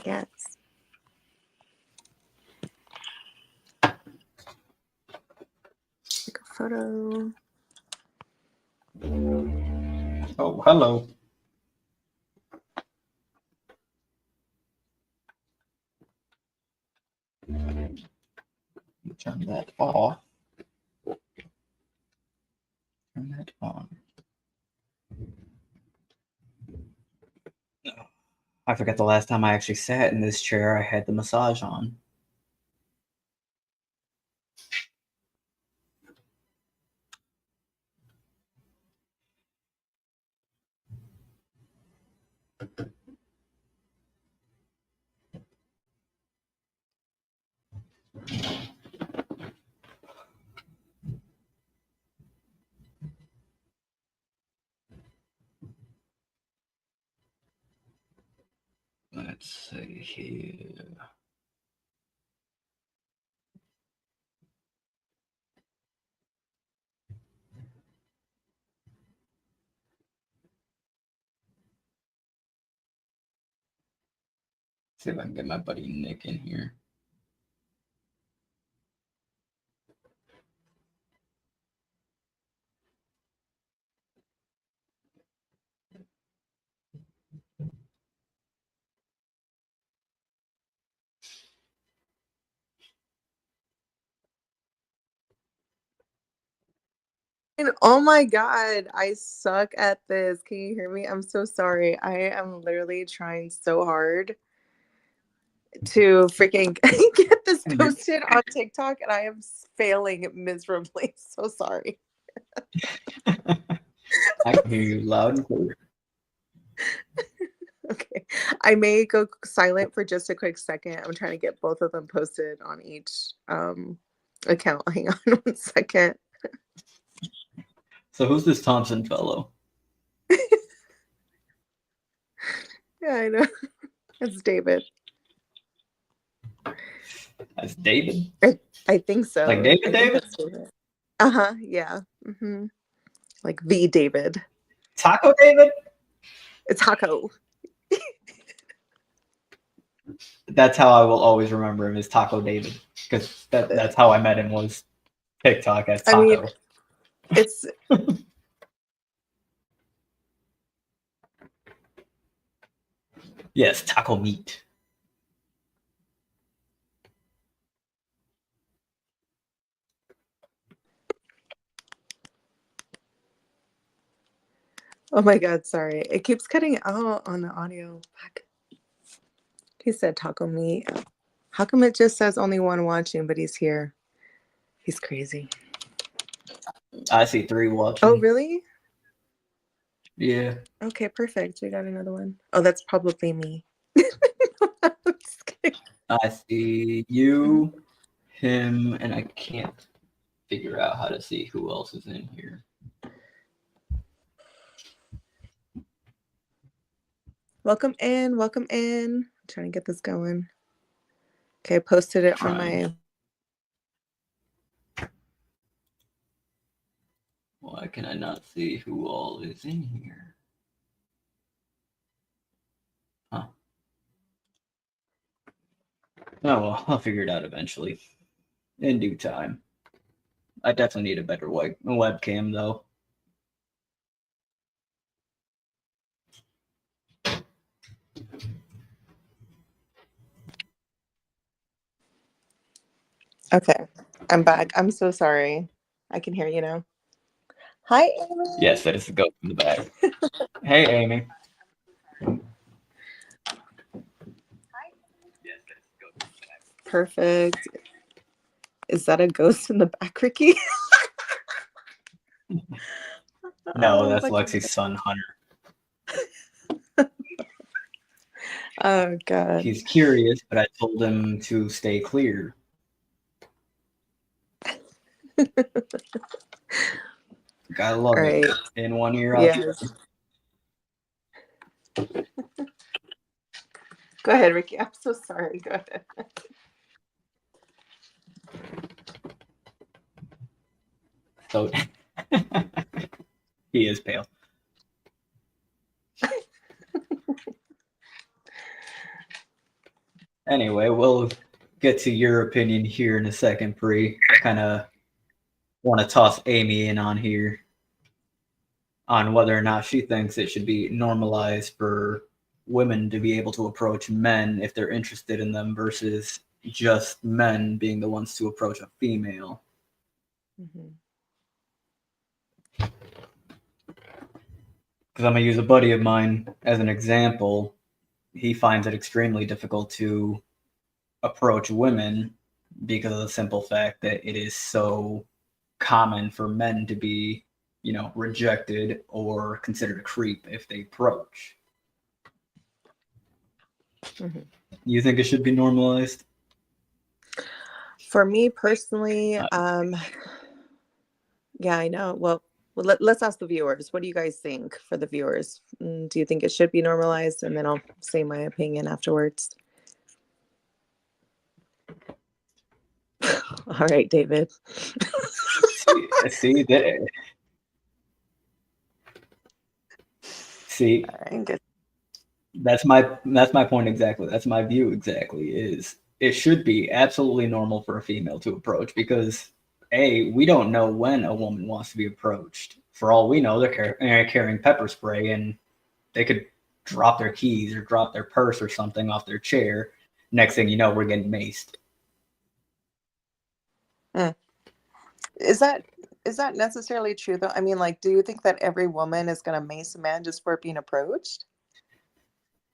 Yes. Take a photo. Oh, hello. Turn that off. Turn that on. I forgot the last time I actually sat in this chair, I had the massage on. Let's see here. See if I can get my buddy Nick in here. And oh my God, I suck at this. Can you hear me? I'm so sorry. I am literally trying so hard to freaking get this posted on TikTok, and I am failing miserably. So sorry. I can hear you loud and clear. Okay. I may go silent for just a quick second. I'm trying to get both of them posted on each account. Hang on 1 second. So who's this Thompson fellow? Yeah, I know. It's David. That's David? I think so. Like David? Uh-huh, yeah. Mm-hmm. Like the David. Taco David? It's Taco. That's how I will always remember him, is Taco David. Because that's how I met him, was TikTok as Taco. I mean, it's... Yes, taco meat. Oh my God, sorry. It keeps cutting out on the audio. Fuck. He said taco meat. How come it just says only one watching, but he's here? He's crazy. I see 3 watching. Oh, really? Yeah. Okay, perfect. We got another one. Oh, that's probably me. I'm just kidding. I see you, him, and I can't figure out how to see who else is in here. Welcome in. Welcome in. I'm trying to get this going. Okay, I posted it on my... Why can I not see who all is in here? Huh. Oh, well, I'll figure it out eventually. In due time. I definitely need a better webcam, though. Okay, I'm back. I'm so sorry. I can hear you now. Hi, Amy. Yes, that is the goat in the back. Hey, Amy. Perfect. Is that a ghost in the back, Ricky? No, that's Lexi's son, Hunter. Oh, God. He's curious, but I told him to stay clear. Gotta love Right. it. In one ear, out Yes. Go ahead, Ricky. I'm so sorry. Go ahead. So he is pale. Anyway, we'll get to your opinion here in a second, Bree. Kind of want to toss Amy in on here on whether or not she thinks it should be normalized for women to be able to approach men if they're interested in them versus just men being the ones to approach a female. Mhm. Because I'm going to use a buddy of mine as an example. He finds it extremely difficult to approach women because of the simple fact that it is so common for men to be, rejected or considered a creep if they approach. Mhm. You think it should be normalized? For me personally, Uh, yeah, I know. Well, let's ask the viewers. What do you guys think for the viewers? Do you think it should be normalized? And then I'll say my opinion afterwards. All right, David. see that. See, All right, good. that's my point exactly. That's my view exactly. Is it should be absolutely normal for a female to approach because we don't know when a woman wants to be approached. For all we know, they're carrying pepper spray and they could drop their keys or drop their purse or something off their chair. Next thing you know, we're getting maced. Mm. Is that is that necessarily true though? I mean, like, do you think that every woman is gonna mace a man just for being approached?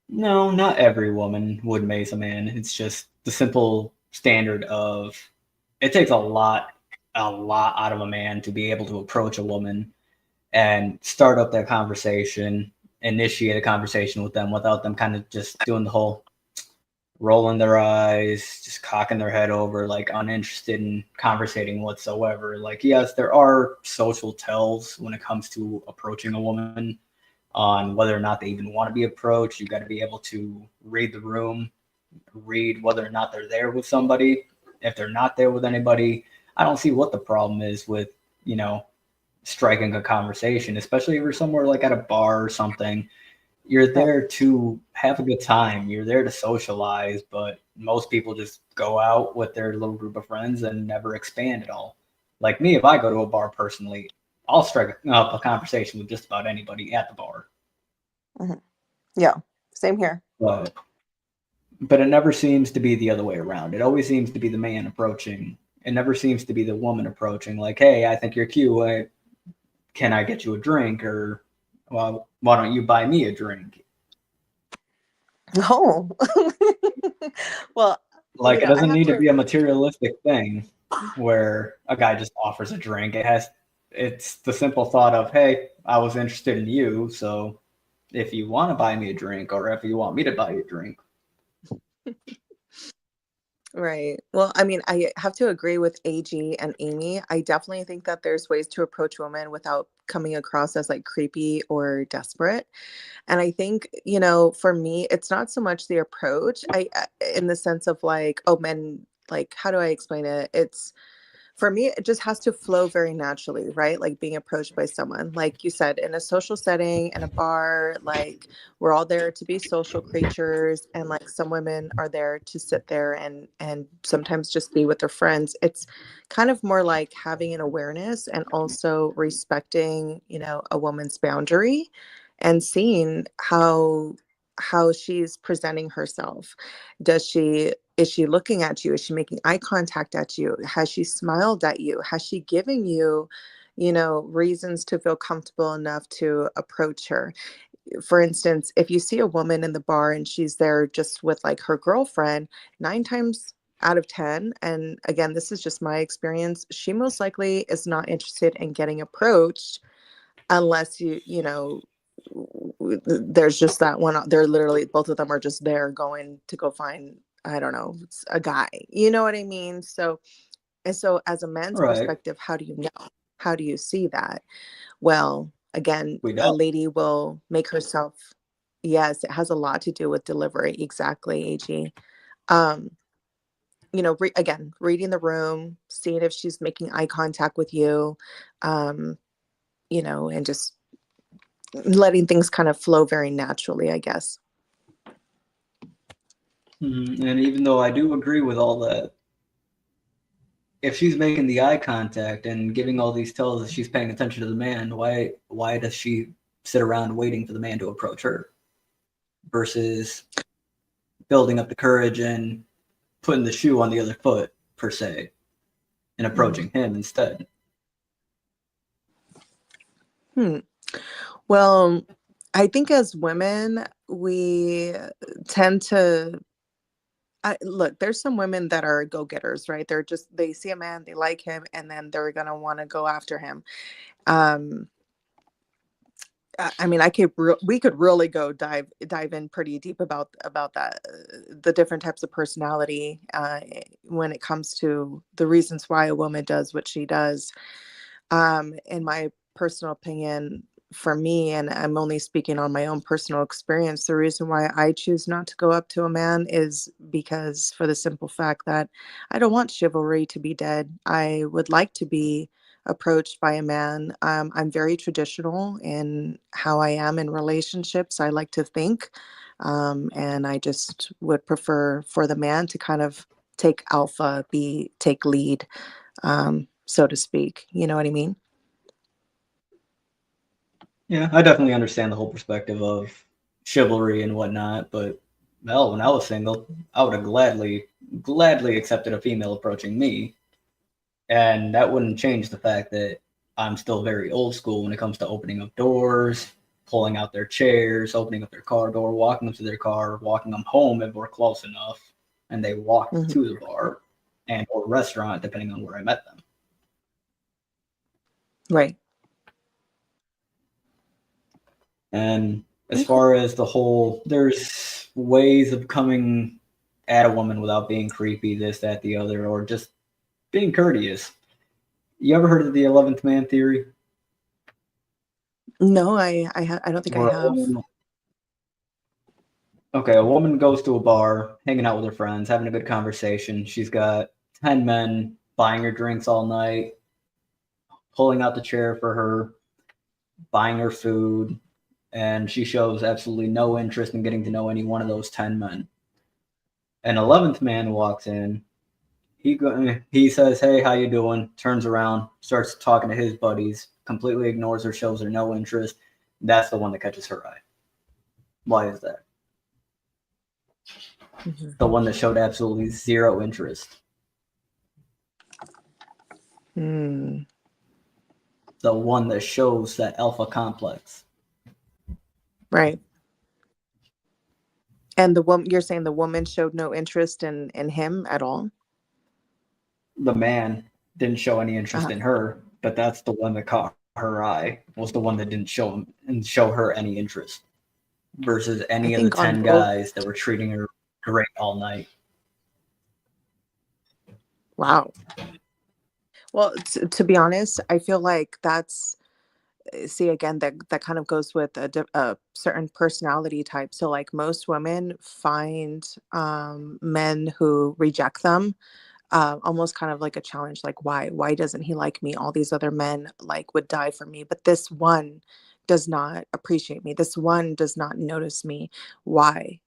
No, not every woman would mace a man. It's just the simple standard of it takes a lot out of a man to be able to approach a woman and start up that conversation, initiate a conversation with them without them kind of just doing the whole rolling their eyes, just cocking their head over, like uninterested in conversating whatsoever. Like, yes, there are social tells when it comes to approaching a woman on whether or not they even want to be approached. You got to be able to read the room, read whether or not they're there with somebody. If they're not there with anybody, I don't see what the problem is with, you know, striking a conversation, especially if you're somewhere like at a bar or something. You're Right. there to have a good time. You're there to socialize, but most people just go out with their little group of friends and never expand at all. Like me, if I go to a bar personally, I'll strike up a conversation with just about anybody at the bar. Mhm. Yeah, same here. But it never seems to be the other way around. It always seems to be the man approaching. It never seems to be the woman approaching. Like, hey, I think you're cute. Can I get you a drink? Or, well, why don't you buy me a drink? Oh, well, Like, it I doesn't have need to to be a agree. materialistic thing where a guy just offers a drink. It's the simple thought of, hey, I was interested in you, so if you want to buy me a drink or if you want me to buy you a drink, Right. Well, I mean, I have to agree with AG and Amy. I definitely think that there's ways to approach women without coming across as like creepy or desperate. And I think, for me, it's not so much the approach. In the sense of like, oh, men, like, how do I explain it? It's for me, it just has to flow very naturally, right? Like being approached by someone, like you said, in a social setting, in a bar, like we're all there to be social creatures, and like some women are there to sit there and sometimes just be with their friends. It's kind of more like having an awareness and also respecting, a woman's boundary and seeing how she's presenting herself. Is she looking at you? Is she making eye contact at you? Has she smiled at you? Has she given you, reasons to feel comfortable enough to approach her? For instance, if you see a woman in the bar and she's there just with like her girlfriend, 9 times out of 10, and again, this is just my experience, she most likely is not interested in getting approached unless there's just that one. They're literally, both of them are just there going to go find, I don't know, a guy, you know what I mean? So as a man's right? perspective, how do you know? How do you see that? Well, again, We a don't. lady will make herself, yes, it has a lot to do with delivery. Exactly, AG. um again, reading the room, seeing if she's making eye contact with you, um and just letting things kind of flow very naturally, I guess. And even though I do agree with all that, if she's making the eye contact and giving all these tells that she's paying attention to the man, why does she sit around waiting for the man to approach her versus building up the courage and putting the shoe on the other foot per se and Mhm. approaching him instead? Hmm. Well, I think as women, we tend to look, there's some women that are go-getters, right? They're just they see a man, they like him, and then they're gonna want to go after him. Um, I mean, we could really go dive in pretty deep about that, the different types of personality when it comes to the reasons why a woman does what she does. In my personal opinion, for me, and I'm only speaking on my own personal experience, the reason why I choose not to go up to a man is because for the simple fact that I don't want chivalry to be dead. I would like to be approached by a man. I'm very traditional in how I am in relationships, I like to think. And I just would prefer for the man to kind of take alpha, take lead, so to speak. You know what I mean? Yeah, I definitely understand the whole perspective of chivalry and whatnot, but well, when I was single, I would have gladly accepted a female approaching me, and that wouldn't change the fact that I'm still very old school when it comes to opening up doors, pulling out their chairs, opening up their car door, walking them to their car, walking them home if we're close enough, and they walked Mhm. to the bar and or restaurant depending on where I met them. Right. And as Okay. far as the whole, there's ways of coming at a woman without being creepy, this, that, the other, or just being courteous. You ever heard of the 11th man theory? No, I don't think I Where a have. woman, okay, a woman goes to a bar, hanging out with her friends, having a good conversation. She's got 10 men buying her drinks all night, pulling out the chair for her, buying her food, and she shows absolutely no interest in getting to know any one of those 10 men. An 11th man walks in. He says, "Hey, how you doing?" Turns around, starts talking to his buddies, completely ignores her, shows her no interest. That's the one that catches her eye. Why is that? Mhm. The one that showed absolutely zero interest. Hmm. The one that shows that alpha complex. Right. And the woman, you're saying the woman showed no interest in him at all? The man didn't show any interest Uh, in her, but that's the one that caught her eye. Was the one that didn't show him and show her any interest versus I any of the think on 10 both. guys that were treating her great all night. Wow. Well, to be honest, I feel like that's see again that kind of goes with a certain personality type. So like most women find men who reject them almost kind of like a challenge, like why doesn't he like me? All these other men like would die for me, but this one does not appreciate me, this one does not notice me. Why?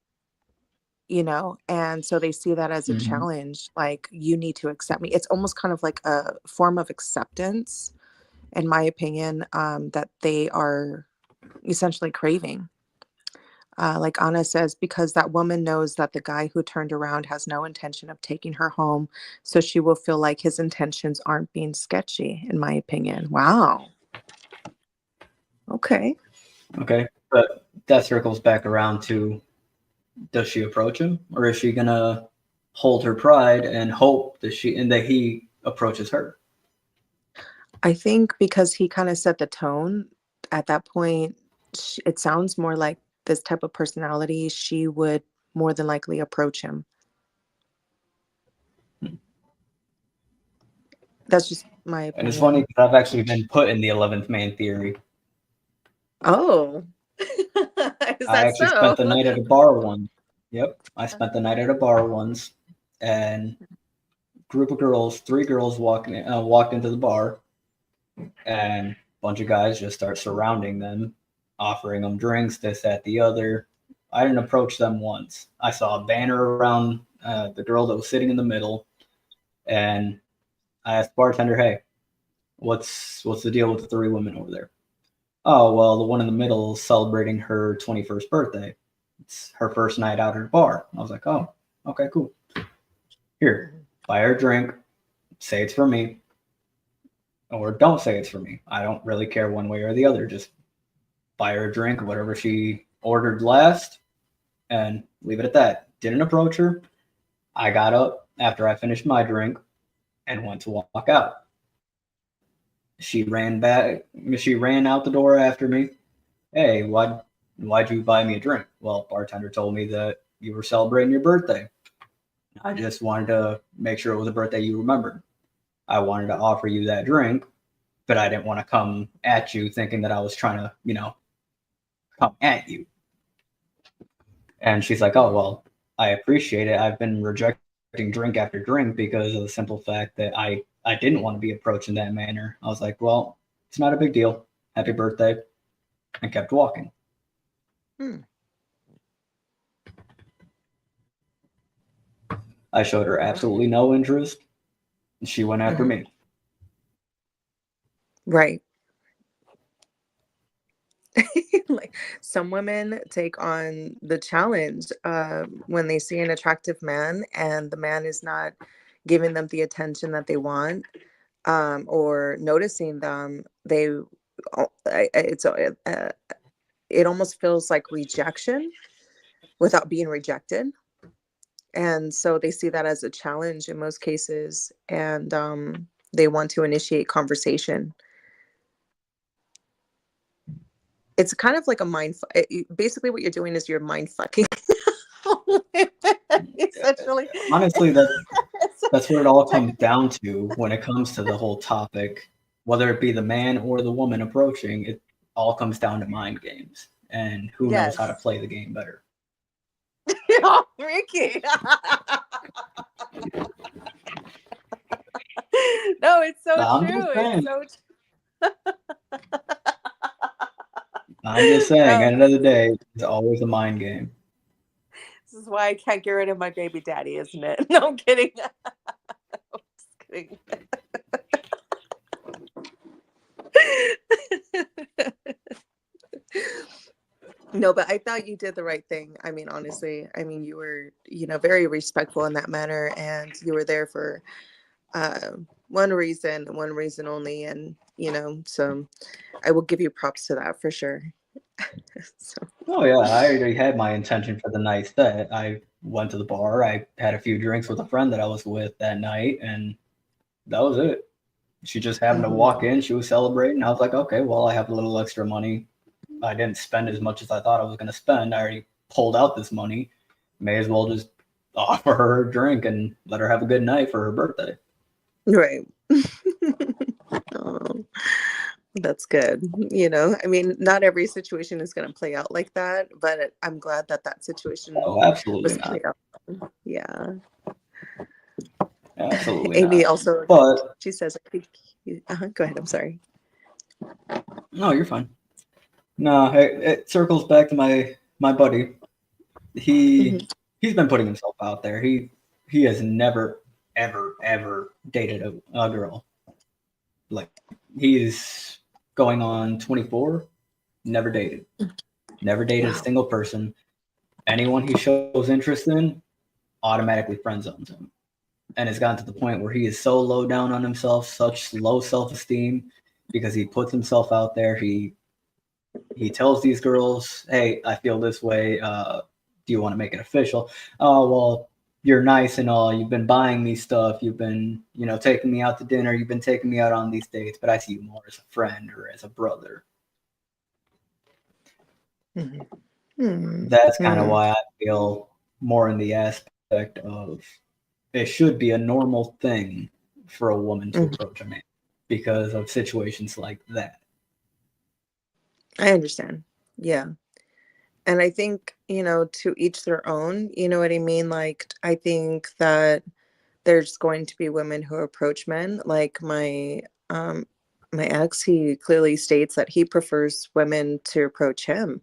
And so they see that as a Mm-hmm. challenge, like you need to accept me. It's almost kind of like a form of acceptance, in my opinion, that they are essentially craving. Like Anna says, because that woman knows that the guy who turned around has no intention of taking her home. So she will feel like his intentions aren't being sketchy, in my opinion. Wow. Okay. Okay, but that circles back around to, does she approach him or is she gonna hold her pride and hope that he approaches her? I think because he kind of set the tone at that point, it sounds more like this type of personality, she would more than likely approach him. That's just my And it's funny opinion. because I've actually been put in the 11th man theory. Oh, is I that actually spent so? the night at a bar once. Yep, I spent the night at a bar once, and group of girls, three girls walked into the bar, and a bunch of guys just start surrounding them, offering them drinks, this, that, the other. I didn't approach them once. I saw a banner around the girl that was sitting in the middle, and I asked the bartender, "Hey, what's the deal with the three women over there?" Oh, well, the one in the middle is celebrating her 21st birthday. It's her first night out at a bar. I was like, oh, okay, cool. Here, Mhm. buy her a drink, say it's for me, or don't say it's for me. I don't really care one way or the other. Just buy her a drink, whatever she ordered last, and leave it at that. Didn't approach her. I got up after I finished my drink and went to walk out. She ran back. She ran out the door after me. Hey, why'd you buy me a drink? Well, bartender told me that you were celebrating your birthday. I just wanted to make sure it was a birthday you remembered. I wanted to offer you that drink, but I didn't want to come at you thinking that I was trying to, come at you. And she's like, oh, well, I appreciate it. I've been rejecting drink after drink because of the simple fact that I didn't want to be approached in that manner. I was like, well, it's not a big deal. Happy birthday. And kept walking. Hmm. I showed her Wow. absolutely no interest. She went after Mhm. me. Right. Like some women take on the challenge when they see an attractive man and the man is not giving them the attention that they want, or noticing them. It almost feels like rejection without being rejected, and so they see that as a challenge in most cases, and they want to initiate conversation. It's kind of like a basically what you're doing is you're mind fucking. Essentially. Honestly, that's what it all comes Technically. down to when it comes to the whole topic, whether it be the man or the woman approaching. It all comes down to mind games, and who knows how to Yes. play the game better. Oh, Ricky. No, it's so I'm just true. It's saying. so I'm just saying. no, At the end of the day, it's always a mind game. this is why I can't get rid of my baby daddy, isn't it? No, I'm kidding. I'm just kidding. No, but I thought you did the right thing. I mean, honestly, I mean, you were, very respectful in that manner, and you were there for uh, one reason only, and so I will give you props to that for sure. So, Oh yeah, I already had my intention for the night set. I went to the bar. I had a few drinks with a friend that I was with that night, and that was it. She just happened to walk mhm. in. She was celebrating. I was like, okay, well, I have a little extra money. I didn't spend as much as I thought I was going to spend. I already pulled out this money. May as well just offer her a drink and let her have a good night for her birthday. Right. Oh, that's good. I mean, not every situation is going to play out like that, but I'm glad that that situation Oh, absolutely was not. played out. Yeah. Absolutely Amy not. also, But she says, I think, go ahead. I'm sorry. no, you're fine. No, it circles back to my buddy. Hmm. He he's been putting himself out there. He has never ever dated a girl. Like he's going on 24. Never dated. Never dated a Wow. single person. Anyone he shows interest in, automatically friend zones him. And it's gotten to the point where he is so low down on himself, such low self esteem, because he puts himself out there. He tells these girls, "Hey, I feel this way. Do you want to make it official?" Oh well, you're nice and all. You've been buying me stuff. You've been, taking me out to dinner. You've been taking me out on these dates. But I see you more as a friend or as a brother. Hmm. Hmm. That's kind of Hmm. why I feel more in the aspect of it should be a normal thing for a woman to Hmm. approach a man because of situations like that. I understand. Yeah. And I think, to each their own, you know what I mean? Like, I think that there's going to be women who approach men, like my my ex, he clearly states that he prefers women to approach him.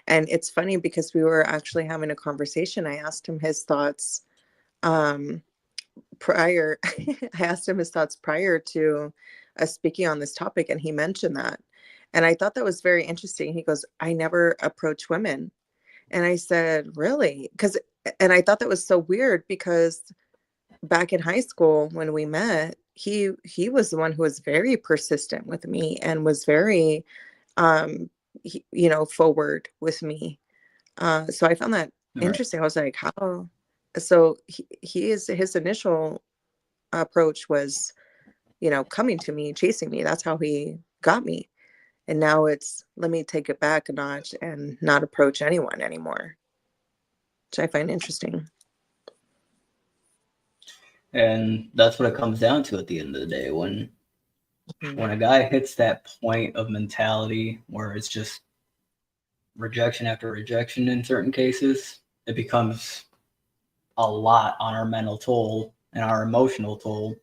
And it's funny because we were actually having a conversation. I asked him his thoughts um prior I asked him his thoughts prior to us speaking on this topic, and he mentioned that. And I thought that was very interesting. He goes, I never approach women. And I said, really? Because, and I thought that was so weird because back in high school when we met, he was the one who was very persistent with me and was very um forward with me. So I found that Right. interesting. I was like, how? So he is, his initial approach was, coming to me, chasing me. That's how he got me. And now it's, let me take it back a notch and not approach anyone anymore, which I find interesting. And that's what it comes down to at the end of the day. When Mhm. a guy hits that point of mentality where it's just rejection after rejection in certain cases, it becomes a lot on our mental toll and our emotional toll,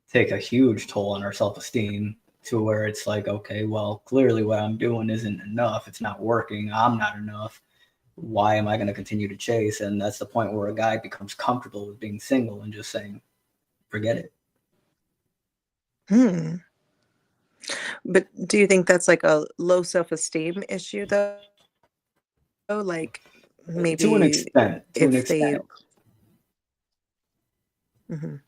take a huge toll on our self-esteem to where it's like, okay, well, clearly what I'm doing isn't enough. It's not working. I'm not enough. Why am I going to continue to chase? And that's the point where a guy becomes comfortable with being single and just saying, forget it. Hmm. But do you think that's like a low self-esteem issue though? Like maybe To an if they, extent, to an extent. mhm.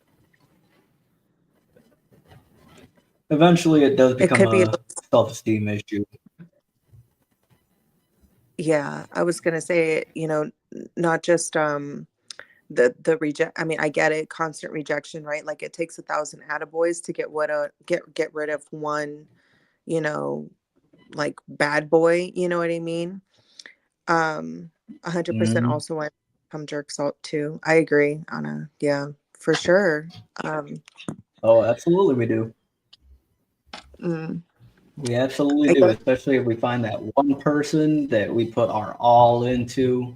Eventually, it does It become could be a a self-esteem issue. yeah, I was gonna say, not just the reject. I mean, I get it, constant rejection, right? Like it takes 1,000 attaboys to get rid of one, you know, like bad boy. You know what I mean? 100% Mm. also why come jerks out too. I agree, Anna. Yeah, for sure. Um, Oh, absolutely, we do. mm, We absolutely I do, guess especially if we find that one person that we put our all into,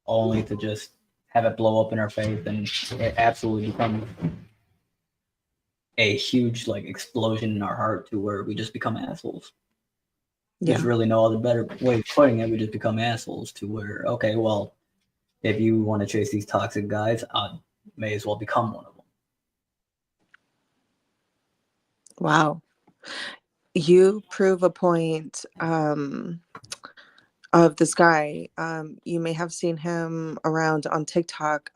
only to just have it blow up in our face and it absolutely becomes a huge like explosion in our heart to where we just become assholes. There's yeah, really no other better way of putting it. We just become assholes to where, okay, well, if you want to chase these toxic guys, I may as well become one of them. wow. You prove a point. Of this guy. You may have seen him around on TikTok.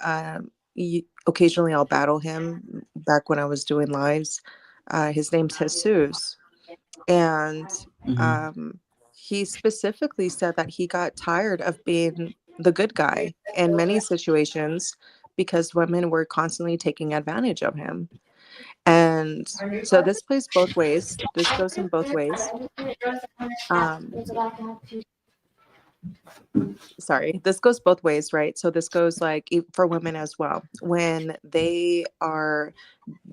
Occasionally, I'll battle him back when I was doing lives. His name's Jesus. And Mm-hmm. um, he specifically said that he got tired of being the good guy in many situations because women were constantly taking advantage of him. And so this plays both ways. This goes in both ways. Um, sorry, this goes both ways, right? So this goes like for women as well, when they are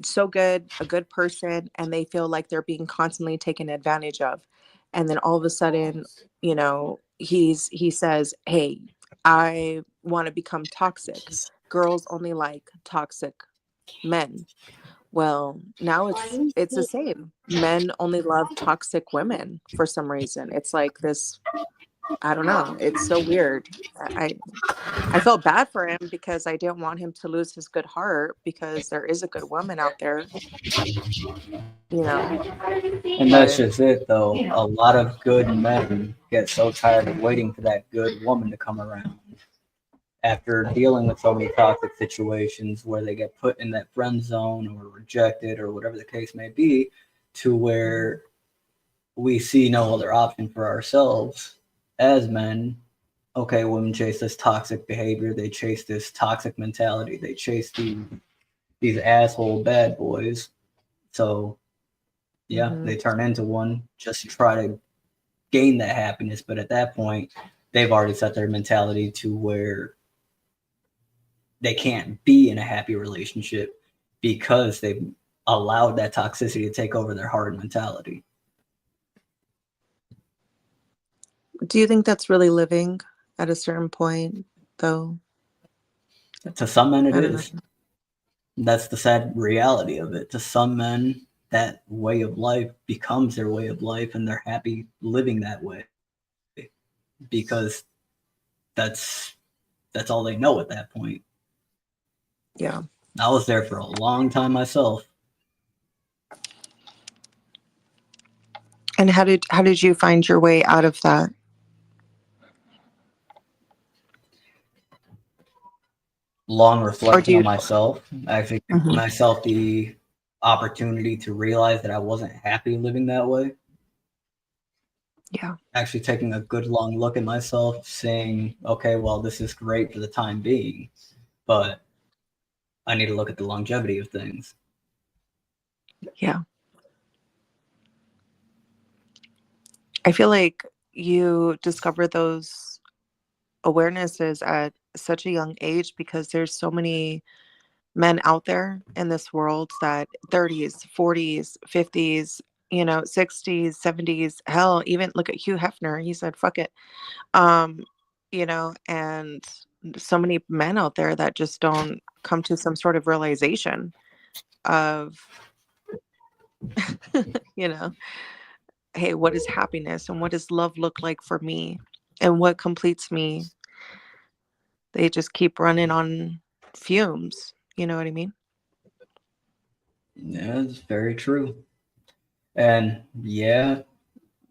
so good, a good person, and they feel like they're being constantly taken advantage of, and then all of a sudden, he says, hey, I want to become toxic. Girls only like toxic men. Well, now it's the same. Men only love toxic women for some reason. It's like this, I don't know, it's so weird. I felt bad for him because I didn't want him to lose his good heart because there is a good woman out there, you know. And that's But just it, though. A lot of good men get so tired of waiting for that good woman to come around after dealing with so many toxic situations where they get put in that friend zone or rejected or whatever the case may be, to mhm, where we see no other option for ourselves as men. Okay, women chase this toxic behavior, they chase this toxic mentality, they chase these asshole bad boys. So yeah, mhm. they turn into one just to try to gain that happiness. But at that point, they've already set their mentality to where they can't be in a happy relationship because they've allowed that toxicity to take over their heart and mentality. Do you think that's really living at a certain point, though? To some men, it I don't know. is. That's the sad reality of it. To some men, that way of life becomes their way of life and they're happy living that way because that's that's all they know at that point. Yeah. I was there for a long time myself. And how did you find your way out of that? Long Or reflection do on you? myself, actually giving Mhm. myself the opportunity to realize that I wasn't happy living that way. Yeah. Actually taking a good long look at myself, saying, okay, well, this is great for the time being, but I need to look at the longevity of things. Yeah. I feel like you discover those awarenesses at such a young age because there's so many men out there in this world that 30s, 40s, 50s, 60s, 70s, hell, even look at Hugh Hefner. He said, fuck it. Um, and so many men out there that just don't come to some sort of realization of, you know, hey, what is happiness and what does love look like for me and what completes me? They just keep running on fumes. You know what I mean? Yeah, it's very true. And yeah,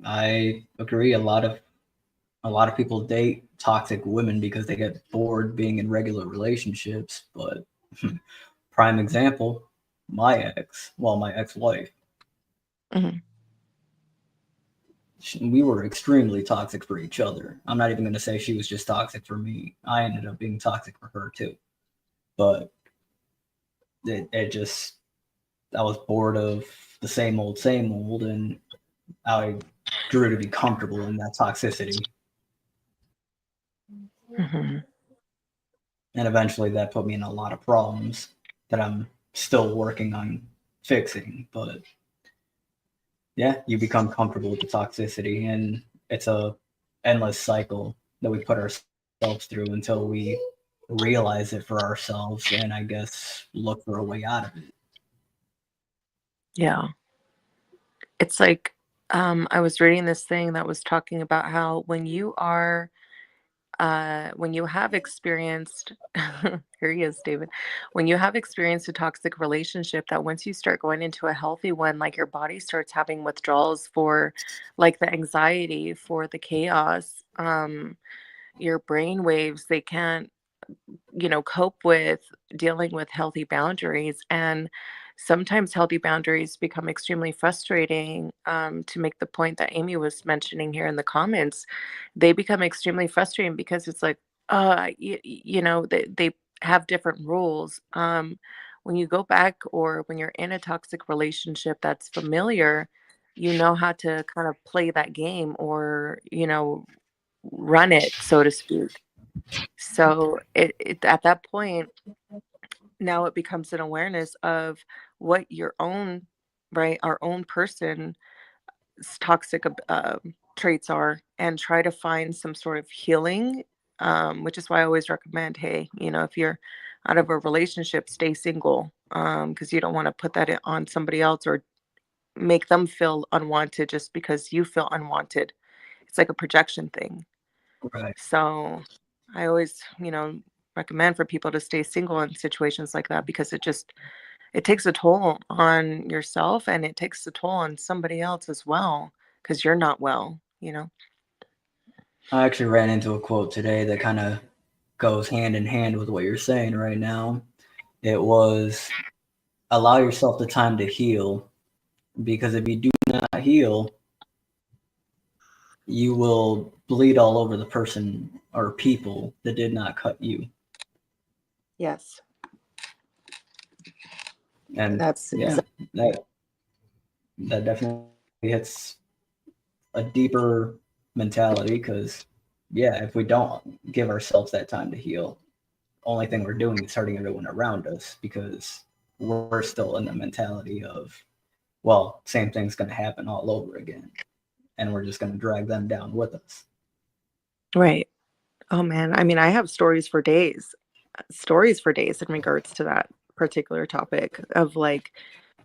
I agree. A lot of people date toxic women because they get bored being in regular relationships. But prime example, my ex-wife, Hmm. we were extremely toxic for each other. I'm not even going to say she was just toxic for me. I ended up being toxic for her too. But it just I was bored of the same old, and I grew to be comfortable in that toxicity. Hmm. And eventually that put me in a lot of problems that I'm still working on fixing. But yeah, you become comfortable with the toxicity, and it's a endless cycle that we put ourselves through until we realize it for ourselves and I guess look for a way out of it. Yeah. It's like I was reading this thing that was talking about how when you have experienced here he is, David. When you have experienced a toxic relationship, that once you start going into a healthy one, like your body starts having withdrawals for like the anxiety, for the chaos. Your brain waves, they can't cope with dealing with healthy boundaries. And sometimes healthy boundaries become extremely frustrating. To make the point that Amy was mentioning here in the comments, they become extremely frustrating because it's like, they have different rules. When you go back or when you're in a toxic relationship that's familiar, you know how to kind of play that game or, run it, so to speak. So at that point, now it becomes an awareness of what your own, right, our own person's toxic traits are, and try to find some sort of healing. Which is why I always recommend, hey, if you're out of a relationship, stay single, because you don't want to put that on somebody else or make them feel unwanted just because you feel unwanted. It's like a projection thing. Right. So I always, recommend for people to stay single in situations like that because it takes a toll on yourself and it takes a toll on somebody else as well because you're not well. I actually ran into a quote today that kind of goes hand in hand with what you're saying right now. It was allow yourself the time to heal because if you do not heal, you will bleed all over the person or people that did not cut you. Yes, And that's yeah, exactly. that definitely hits a deeper mentality because yeah, if we don't give ourselves that time to heal, only thing we're doing is hurting everyone around us because we're still in the mentality of, well, same thing's going to happen all over again. And we're just going to drag them down with us. Right. Oh man, I mean, I have stories for days in regards to that particular topic of like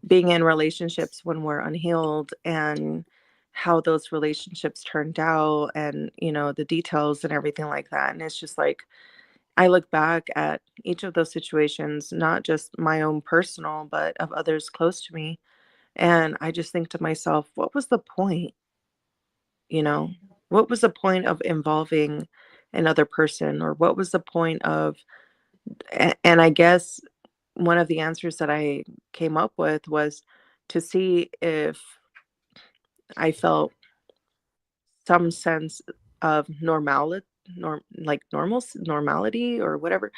being in relationships when we're unhealed and how those relationships turned out and, the details and everything like that. And it's just like, I look back at each of those situations, not just my own personal, but of others close to me. And I just think to myself, what was the point? You know, what was the point of involving another person? Or what was the point of, and I guess one of the answers that I came up with was to see if I felt some sense of normality or whatever,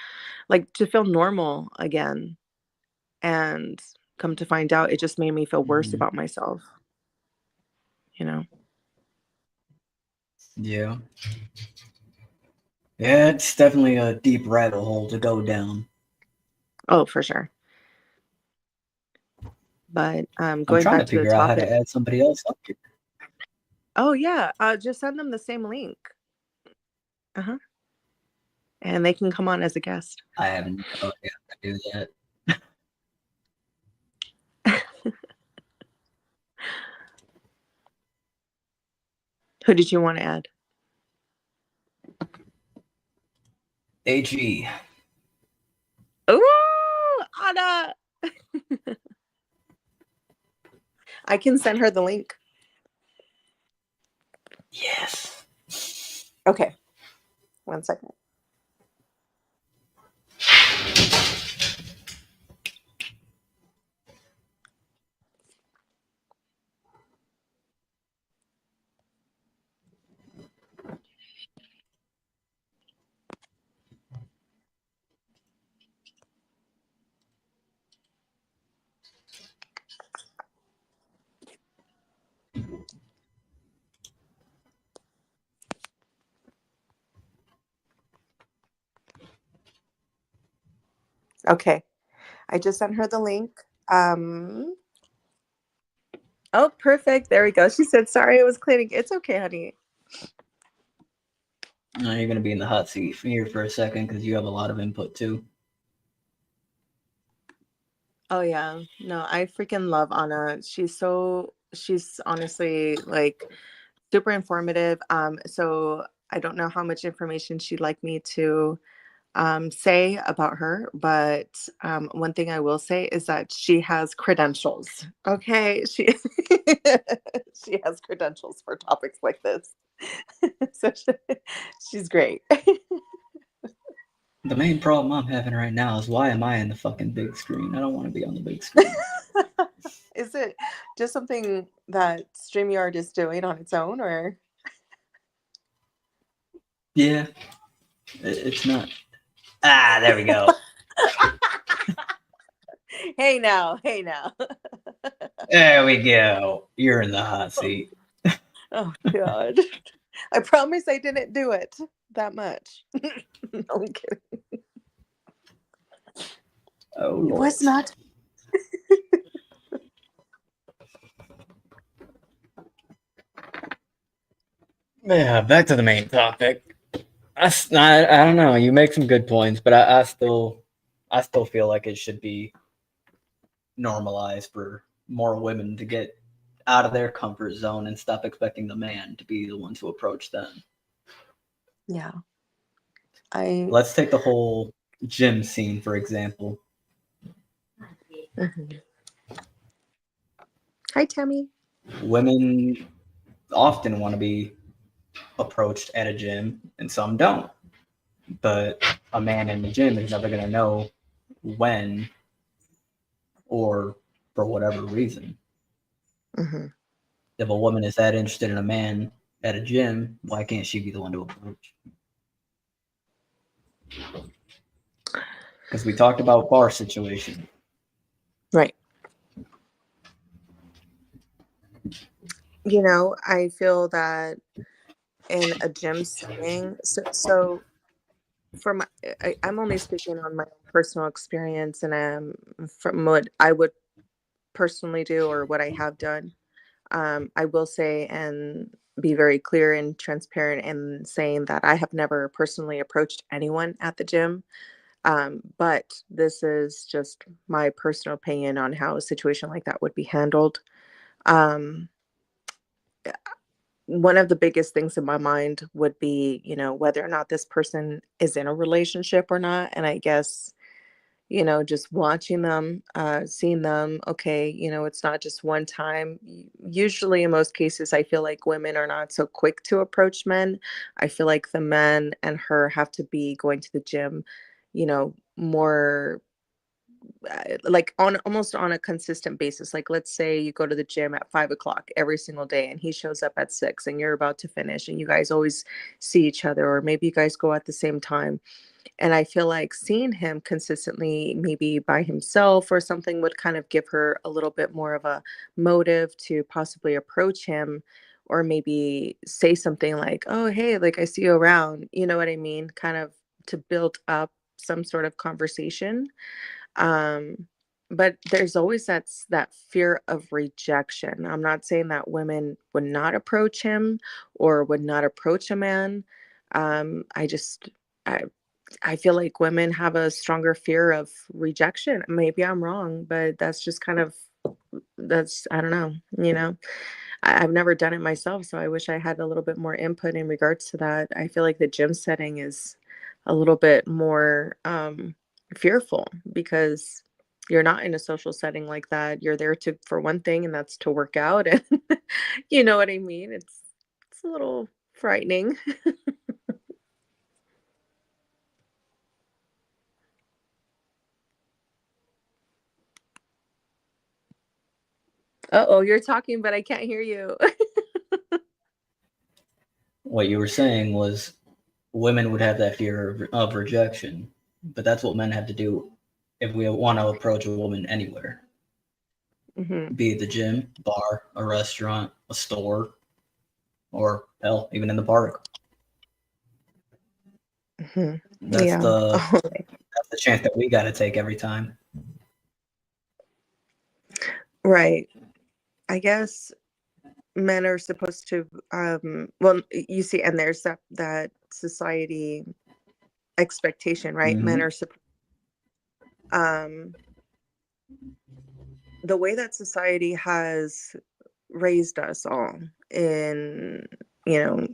like to feel normal again. And come to find out, it just made me feel worse Mhm. about myself, you know? Yeah. Yeah, it's definitely a deep rabbit hole to go down. Oh, for sure. But I'm going trying to back to the figure out how to topic, add somebody else up here. oh, yeah, just send them the same link. Uh-huh. And they can come on as a guest. I haven't. Oh, yeah, I do that. Who did you want to add? AG. Ooh, Anna! I can send her the link. Yes. Okay, 1 second. Okay, I just sent her the link. Um, oh, perfect. There we go. She said, sorry, I was cleaning. It's okay, honey. Now you're going to be in the hot seat here for a second because you have a lot of input too. Oh yeah. No, I freaking love Anna. She's honestly like super informative. So I don't know how much information she'd like me to say about her, but one thing I will say is that she has credentials. Okay, she she has credentials for topics like this. So she's great. The main problem I'm having right now is why am I in the fucking big screen? I don't want to be on the big screen. Is it just something that StreamYard is doing on its own, or? Yeah, it's not. Ah, there we go. Hey now. There we go. You're in the hot seat. Oh God. I promise I didn't do it that much. No, I'm kidding. Oh, It Lord. was not. Yeah, back to the main topic. I don't know. You make some good points, but I still feel like it should be normalized for more women to get out of their comfort zone and stop expecting the man to be the one to approach them. Yeah. I Let's take the whole gym scene for example. Mhm. Hi Tammy. Women often want to be approached at a gym, and some don't. But a man in the gym is never going to know when or for whatever reason. Hmm. If a woman is that interested in a man at a gym, why can't she be the one to approach? Because we talked about bar situation. Right. I feel that in a gym setting, so for my, I'm only speaking on my own personal experience and from what I would personally do or what I have done. I will say and be very clear and transparent in saying that I have never personally approached anyone at the gym. But this is just my personal opinion on how a situation like that would be handled. Um, One of the biggest things in my mind would be, whether or not this person is in a relationship or not. And I guess, just watching them, seeing them, okay, it's not just one time. Usually, in most cases, I feel like women are not so quick to approach men. I feel like the men and her have to be going to the gym, more like on almost on a consistent basis. Like, let's say you go to the gym at 5 o'clock every single day and he shows up at 6 and you're about to finish and you guys always see each other, or maybe you guys go at the same time. And I feel like seeing him consistently, maybe by himself or something, would kind of give her a little bit more of a motive to possibly approach him, or maybe say something like, oh, hey, like I see you around. You know what I mean? Kind of to build up some sort of conversation. um but there's always that fear of rejection. I'm not saying that women would not approach him or would not approach a man. I just I I feel like women have a stronger fear of rejection. Maybe I'm wrong, but that's just kind of, that's, I don't know, I've never done it myself, so I wish I had a little bit more input in regards to that. I feel like the gym setting is a little bit more fearful, because you're not in a social setting like that. You're there to for one thing, and that's to work out, and you know what I mean. It's a little frightening. Uh oh, you're talking, but I can't hear you. What you were saying was women would have that fear of rejection, but that's what men have to do if we want to approach a woman anywhere, Hmm. be it the gym, bar, a restaurant, a store, or hell, even in the park. Hmm. That's Yeah. the that's the chance that we got to take every time. Right. I guess men are supposed to, well, you see, and there's that society expectation, right? Men Hmm. are um the way that society has raised us all in, you know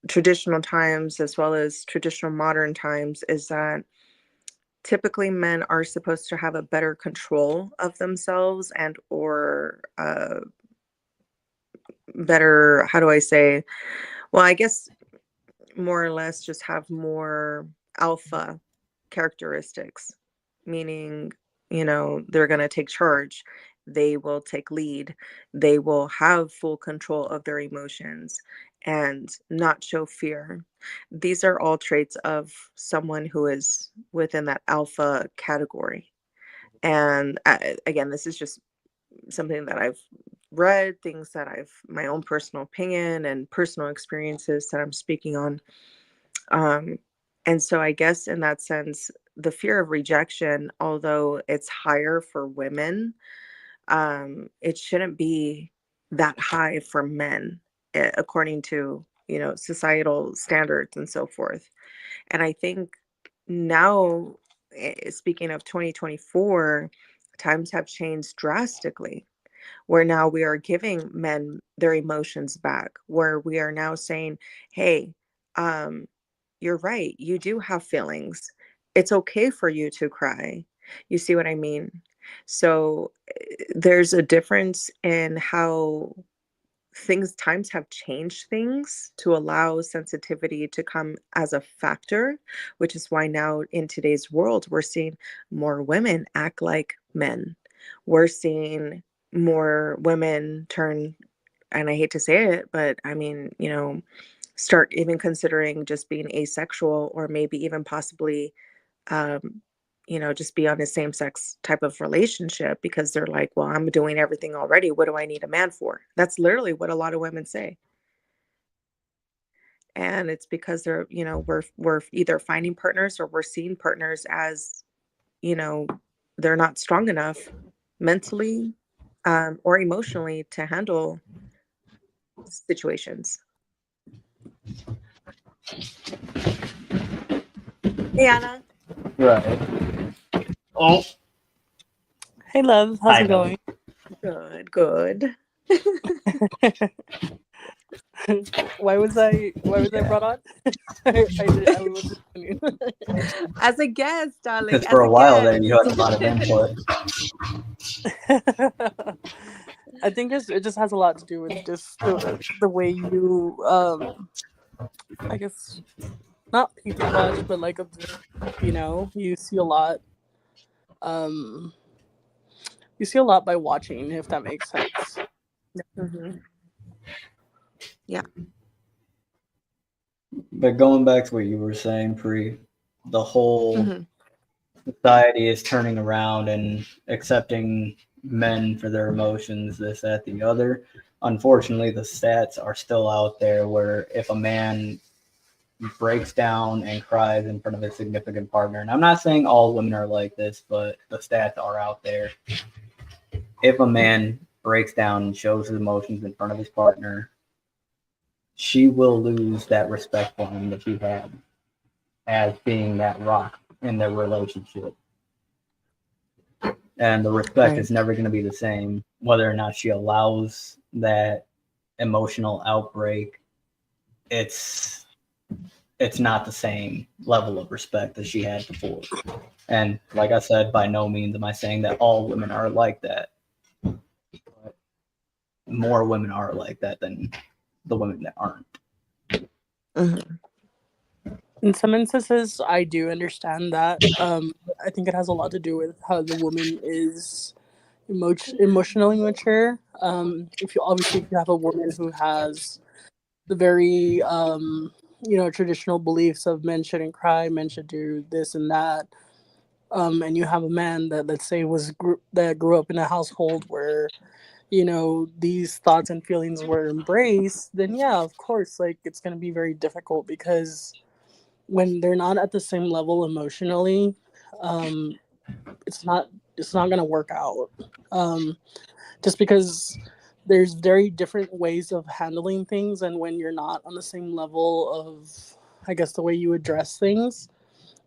traditional times as well as traditional modern times, is that typically men are supposed to have a better control of themselves, and or better, how do I say, well, I guess more or less just have more alpha characteristics, meaning, they're going to take charge, they will take lead, they will have full control of their emotions and not show fear. These are all traits of someone who is within that alpha category. And again, this is just something that I've read, things that I've, my own personal opinion and personal experiences that I'm speaking on. um, and so I guess in that sense, the fear of rejection, although it's higher for women, it shouldn't be that high for men, according to, societal standards and so forth. And I think now, speaking of 2024, times have changed drastically, where now we are giving men their emotions back, where we are now saying, hey, um, you're right, you do have feelings. It's okay for you to cry. You see what I mean? So there's a difference in how times have changed things to allow sensitivity to come as a factor, which is why now in today's world, we're seeing more women act like men. We're seeing more women turn, and I hate to say it, but I mean, start even considering just being asexual, or maybe even possibly, um, just be on a same sex type of relationship, because they're like, well, I'm doing everything already. What do I need a man for? That's literally what a lot of women say. And it's because they're, we're either finding partners, or we're seeing partners as, you know, they're not strong enough mentally, or emotionally to handle situations. Hey, Anna. Right. Oh, Hey, love, how's I it know. going? Good, good. Why was I Yeah, brought on? I wasn't listening. As a guest, darling, because for as a a while there, guest. you had a lot of input. I think it just has a lot to do with just the way you I guess not people watch, but like observe. You see a lot. Um, you see a lot by watching, if that makes sense. Hmm. Yeah. But going back to what you were saying, Pre, the whole Hmm. society is turning around and accepting men for their emotions, this, that, the other. Unfortunately, the stats are still out there where if a man breaks down and cries in front of his significant partner, and I'm not saying all women are like this, but the stats are out there. If a man breaks down and shows his emotions in front of his partner, she will lose that respect for him that she had as being that rock in their relationship. And the respect Right. is never going to be the same whether or not she allows that emotional outbreak. it's it's not the same level of respect that she had before. And like I said, by no means am I saying that all women are like that, but more women are like that than the women that aren't. Hmm. In some instances, I do understand that. I think it has a lot to do with how the woman is emotionally mature. If you have a woman who has the very traditional beliefs of men shouldn't cry, men should do this and that, and you have a man that, let's say, that grew up in a household where these thoughts and feelings were embraced, then yeah, of course, like it's going to be very difficult because when they're not at the same level emotionally, um, it's not it's not going to work out. Um, just because there's very different ways of handling things, and when you're not on the same level of, I guess, the way you address things,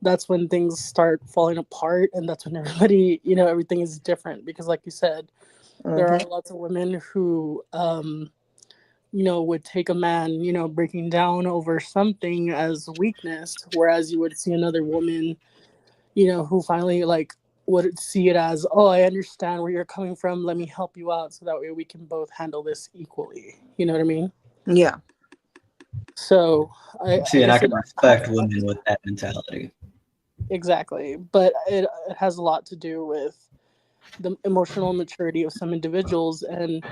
that's when things start falling apart, and that's when everybody, everything is different because, like you said, there are Hmm. lots of women who would take a man, breaking down over something as weakness, whereas you would see another woman, who finally like would see it as, oh, I understand where you're coming from. Let me help you out so that way we can both handle this equally. You know what I mean? Yeah. So I See, and I guess it can has respect a lot to women with that mentality. exactly, but it has a lot to do with the emotional maturity of some individuals. And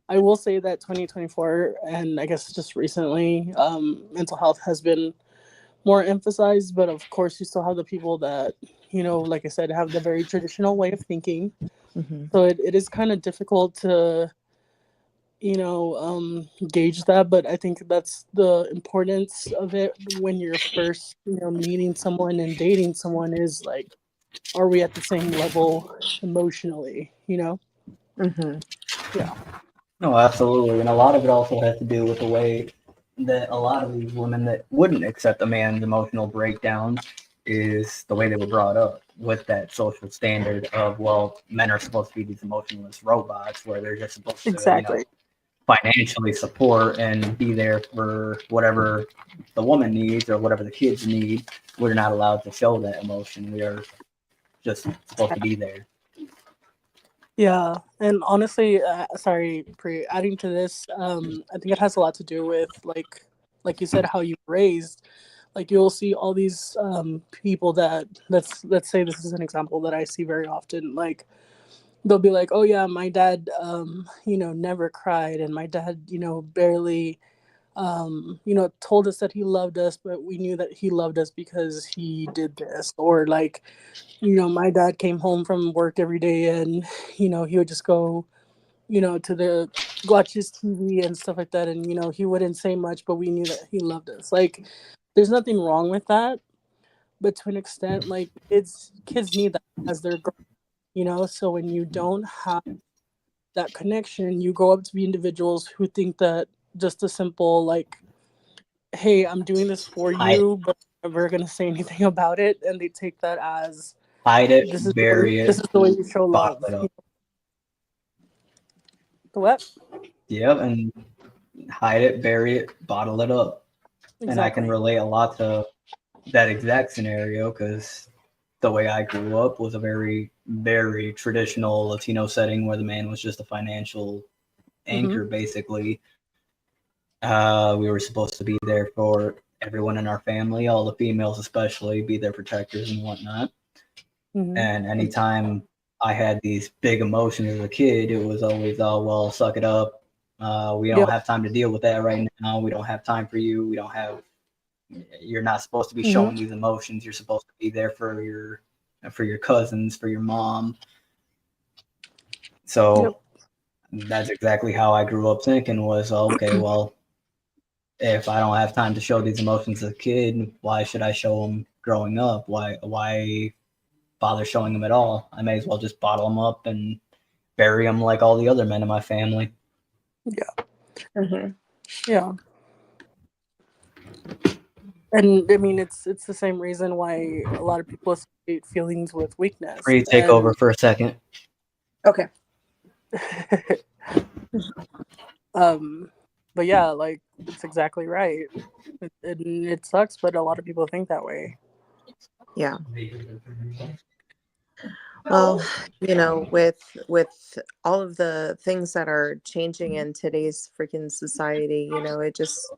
I will say that 2024, and I guess just recently, mental health has been more emphasized, but of course you still have the people that, like I said, have the very traditional way of thinking. Hmm. So it is kind of difficult to gauge that, but I think that's the importance of it when you're first meeting someone and dating someone, is like, are we at the same level emotionally, Hmm. yeah. No, absolutely. And a lot of it also has to do with the way that a lot of these women that wouldn't accept a man's emotional breakdown is the way they were brought up with that social standard of, well, men are supposed to be these emotionless robots where they're just supposed to, Exactly. financially support and be there for whatever the woman needs or whatever the kids need. We're not allowed to show that emotion. We are just supposed to be there. Yeah, and honestly, sorry, pre adding to this, I think it has a lot to do with like you said, how you were raised. Like you'll see all these people that, let's say this is an example that I see very often. Like they'll be like, "Oh yeah, my dad, never cried, and my dad, barely, told us that he loved us, but we knew that he loved us because he did this," or like, my dad came home from work every day and, he would just go, to the watch his TV and stuff like that. And, he wouldn't say much, but we knew that he loved us. Like, there's nothing wrong with that. But to an extent, like, kids need that as they're growing, So when you don't have that connection, you grow up to be individuals who think that just a simple, like, hey, I'm doing this for I you, but never gonna say anything about it, and they take that as Hide it, this is the way bury this it, is the way you show bottle love. it up. The what? Yep, and hide it, bury it, bottle it up. And I can Exactly. relate a lot to that exact scenario because the way I grew up was a very, very traditional Latino setting where the man was just a financial Mm-hmm. anchor, basically. We were supposed to be there for everyone in our family, all the females especially, be their protectors and whatnot. Mm-hmm. And anytime I had these big emotions as a kid, it was always, oh, well, suck it up. We don't Yep. have time to deal with that right now. We don't have time for you. We don't have. You're not supposed to be Mm-hmm. showing these emotions. You're supposed to be there for your cousins, for your mom. Yep. So that's exactly how I grew up thinking was, okay, well, if I don't have time to show these emotions as a kid, why should I show them growing up? Why bother showing them at all? I may as well just bottle them up and bury them like all the other men in my family. Yeah. Mm-hmm. Yeah. And I mean, it's the same reason why a lot of people associate feelings with weakness. Free take over And for a second. Okay. um, but yeah, like it's exactly right. It sucks, but a lot of people think that way. Yeah. Well, with all of the things that are changing in today's freaking society, it just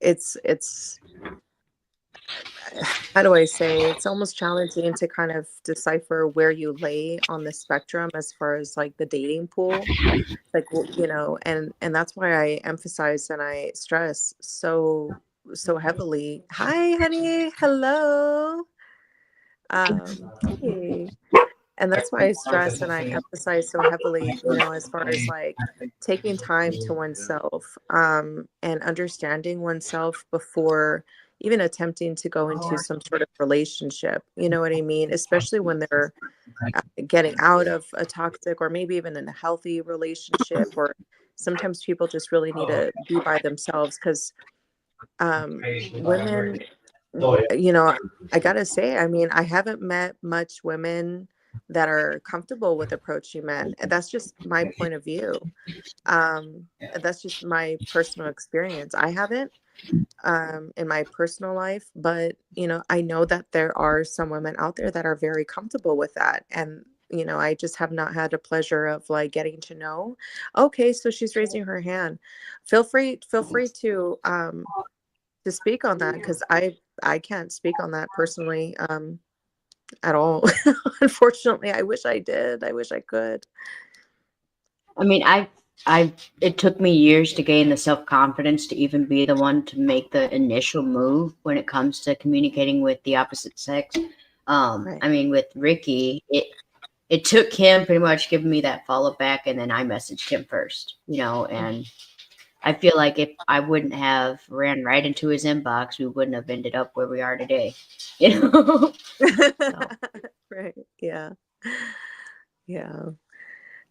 it's how do I say, it's almost challenging to kind of decipher where you lay on the spectrum as far as like the dating pool. Like, and that's why I emphasize and I stress so heavily. Hi, honey. Hello. Hey. And that's why I stress and I emphasize so heavily, as far as like taking time to oneself, and understanding oneself before even attempting to go into some sort of relationship. You know what I mean? Especially when they're getting out of a toxic or maybe even in a healthy relationship, or sometimes people just really need to be by themselves because women, you know, I gotta say, I mean, I haven't met much women that are comfortable with approaching men. And that's just my point of view. That's just my personal experience. I haven't, in my personal life, but I know that there are some women out there that are very comfortable with that. And I just have not had the pleasure of like getting to know. Okay, so she's raising her hand. Feel free to speak on that, because I can't speak on that personally, at all. Unfortunately, I wish I did. I wish I could. I mean, it took me years to gain the self confidence to even be the one to make the initial move when it comes to communicating with the opposite sex. Right. I mean, with Ricky, it took him pretty much giving me that follow back, and then I messaged him first, and I feel like if I wouldn't have ran right into his inbox, we wouldn't have ended up where we are today, you know. So Right. Yeah. Yeah.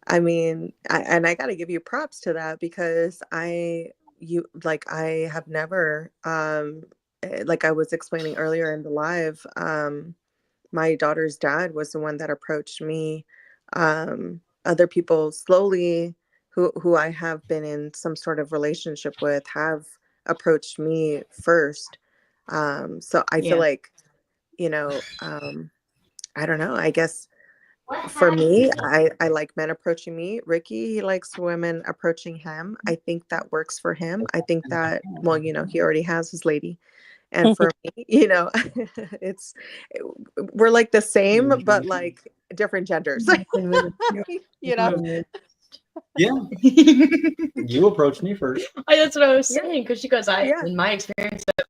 I mean, and I got to give you props to that, because I have never, like I was explaining earlier in the live, my daughter's dad was the one that approached me. Other people slowly, who I have been in some sort of relationship with, have approached me first. So I feel yeah, like, I don't know. I guess for me, I like men approaching me. Ricky, he likes women approaching him. I think that works for him. I think that, well, he already has his lady. And for me, it's we're like the same, but like different genders. you know? Yeah, you approached me first. that's what I was Yeah, saying because she goes, yeah, in my experience, I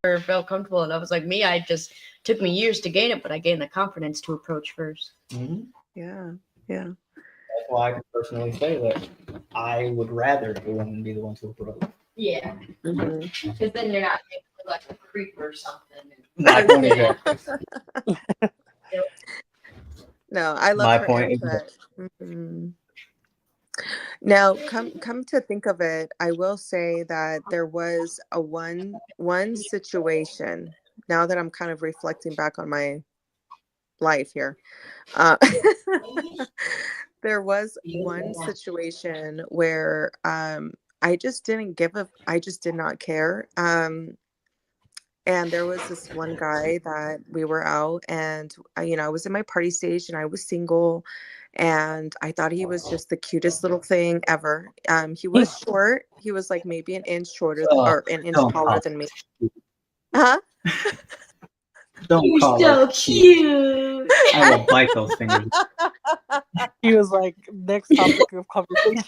never felt comfortable, and I was like, me, I just took me years to gain it, but I gained the confidence to approach first. Mm-hmm. yeah, yeah. That's why I can personally say that I would rather the woman be the one to approach. Yeah, Hmm. because then you're not making me like a creep or something. My point is No, I love my her point is input. Mhm. Now, come to think of it, I will say that there was one situation. now that I'm kind of reflecting back on my life here, uh, there was one situation where I just didn't give a, I just did not care. And there was this one guy that we were out, and I was in my party stage, and I was single, and I thought he was just the cutest little thing ever. He was short. He was like maybe an inch shorter Oh, or an inch don't taller call than me. it. Huh? Don't You're call so it cute. I will bite those fingers. He was like, next topic of conversation.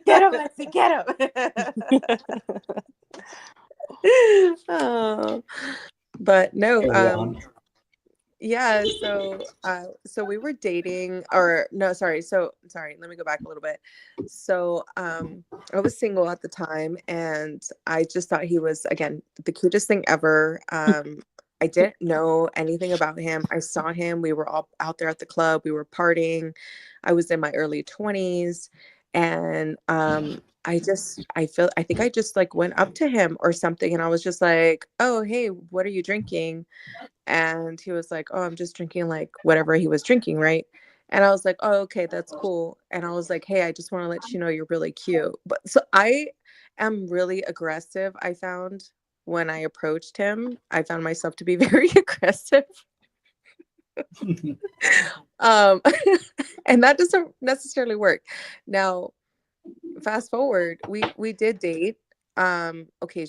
Get him, Lexi, get him. Oh. But no, Carry on. yeah, so we were dating, or no, sorry, let me go back a little bit. So I was single at the time, and I just thought he was, again, the cutest thing ever. I didn't know anything about him. I saw him, we were all out there at the club, we were partying. I was in my early 20s, and I think I just like went up to him or something, and I was just like, "Oh, hey, what are you drinking?" And he was like, "Oh, I'm just drinking like whatever he was drinking, right?" And I was like, "Oh, okay, that's cool." And I was like, "Hey, I just want to let you know you're really cute." But so I am really aggressive. I found when I approached him, I found myself to be very aggressive. Um, and that doesn't necessarily work. Now, fast forward, we did date, okay,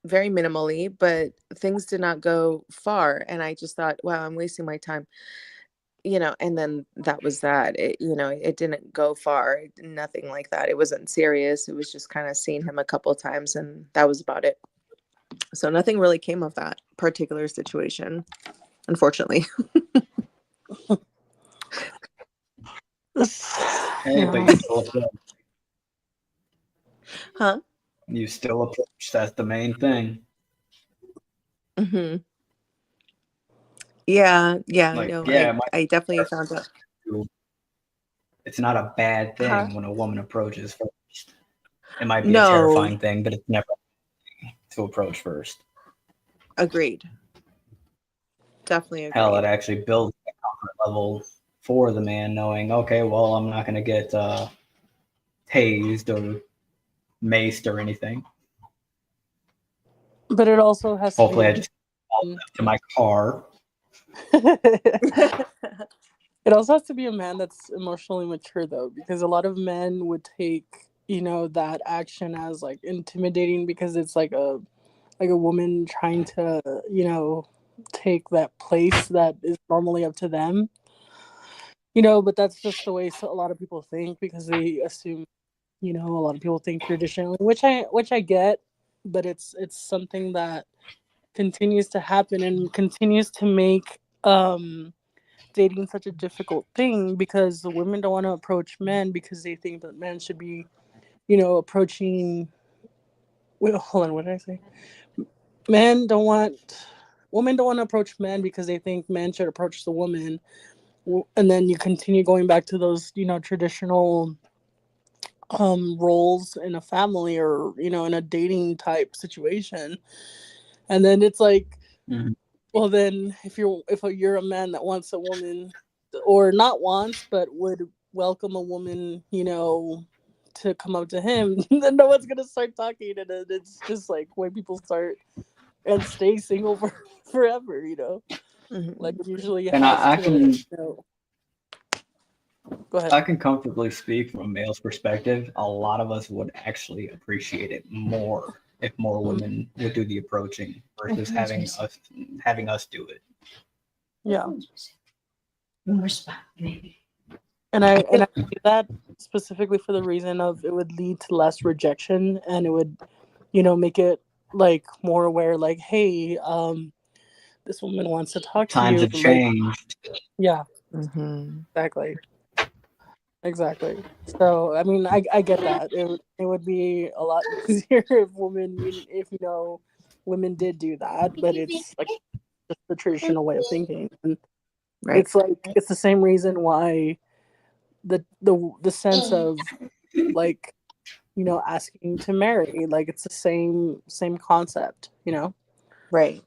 very minimally, but things did not go far, and I just thought, wow, I'm wasting my time, and then that was that. It didn't go far, nothing like that. It wasn't serious. It was just kind of seeing him a couple of times, and that was about it. So nothing really came of that particular situation, unfortunately. Hey, but Yeah. Huh? you still approach. That's the main thing. Hmm. Yeah, Like, no, yeah, I definitely found out. it's not a bad Huh? thing when a woman approaches first. It might be a No, terrifying thing, but it's never to approach first. agreed. Definitely Hell, it agreed. actually builds a comfort level for the man, knowing, okay, well, I'm not going to get tased or maced or anything. But it also has to be Hopefully, a I just walk up to my car. it also has to be a man that's emotionally mature though, because a lot of men would take, that action as like intimidating because it's like a woman trying to, take that place that is normally up to them. But that's just the way a lot of people think because they assume, a lot of people think traditionally, which I get, but it's something that continues to happen and continues to make dating such a difficult thing because the women don't want to approach men because they think that men should be, approaching. Wait, hold on. What did I say? Men don't want. Women don't want to approach men because they think men should approach the woman, and then you continue going back to those, traditional roles in a family or in a dating type situation, and then it's like, Mhm. well, then if you're a man that wants a woman, or not wants, but would welcome a woman, to come up to him, then no one's gonna start talking, and then it's just like when people start and stay single for forever. Like Mhm. it usually And has I to. can Go ahead. I can comfortably speak from a male's perspective. A lot of us would actually appreciate it more if more Mhm. women would do the approaching versus having us do it. Yeah, More spot, maybe. and I say that specifically for the reason of it would lead to less rejection, and it would, make it like more aware, like, hey, this woman wants to talk to Times you, have like, changed. yeah, Mhm. exactly. Exactly. So, I mean, I get that. It would be a lot easier if women did do that, but it's like just the traditional way of thinking. And Right. it's like it's the same reason why the sense of like, asking to marry, like it's the same concept. Right.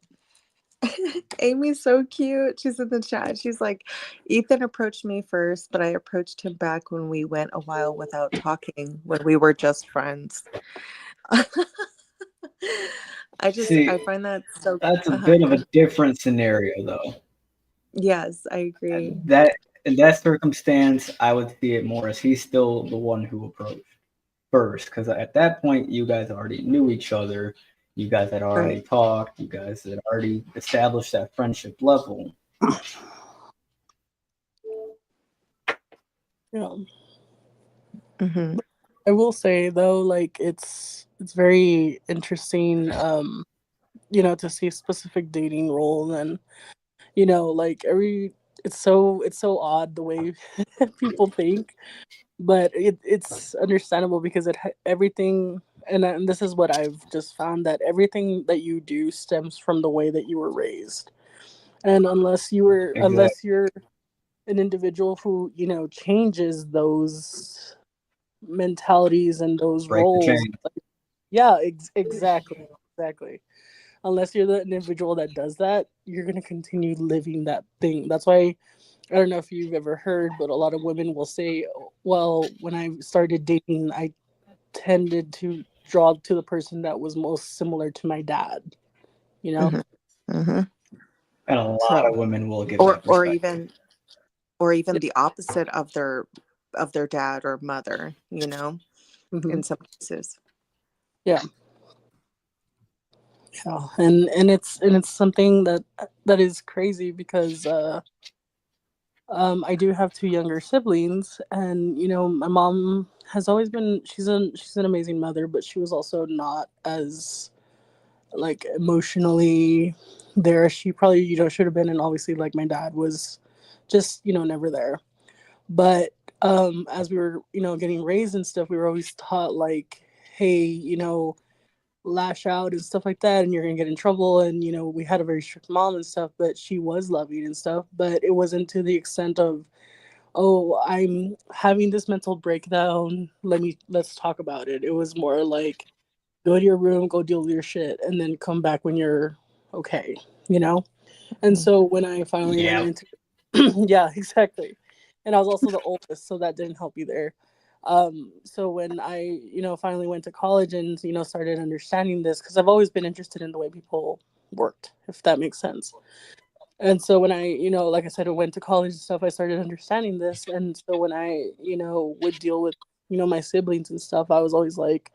Amy's so cute. She's in the chat. She's like, Ethan approached me first, but I approached him back when we went a while without talking, when we were just friends. I See, find that so. that's a Uh-huh, bit of go a ahead. different scenario, though. Yes, I agree. That in that circumstance, I would see it more as he's still the one who approached first, because at that point, you guys already knew each other. You guys had already Right. talked. You guys had already established that friendship level. Yeah. Mm-hmm. I will say though, like it's very interesting, to see a specific dating role, and like it's so odd the way people think, but it's understandable because everything, and this is what I've just found, that everything that you do stems from the way that you were raised, and Exactly. unless you're an individual who changes those mentalities and those Break the roles. chain. Yeah, exactly. Unless you're the individual that does that, you're gonna continue living that thing. That's why I don't know if you've ever heard, but a lot of women will say, "Well, when I started dating, I tended to draw to the person that was most similar to my dad." You know? Mm-hmm. Mm-hmm. And a lot So, of women will give or that or perspective. even or Yeah. even the opposite of their dad or mother. Hmm. In some cases. Yeah. Yeah. And it's something that is crazy because I do have two younger siblings, and my mom has always been. She's an amazing mother, but she was also not as like emotionally there as she probably should have been, and obviously like my dad was just never there. But as we were getting raised and stuff, we were always taught like, hey, lash out and stuff like that, and you're gonna get in trouble. And we had a very strict mom and stuff, but she was loving and stuff, but it wasn't to the extent of, oh, I'm having this mental breakdown, let's talk about it. It was more like, go to your room, go deal with your shit, and then come back when you're okay, you know and so when I finally went Yeah. into yeah, exactly. And I was also the oldest, so that didn't help either. So when I finally went to college and started understanding this, because I've always been interested in the way people worked, if that makes sense. And so when I, like I said, I went to college and stuff, I started understanding this. And so when I, would deal with, my siblings and stuff, I was always like,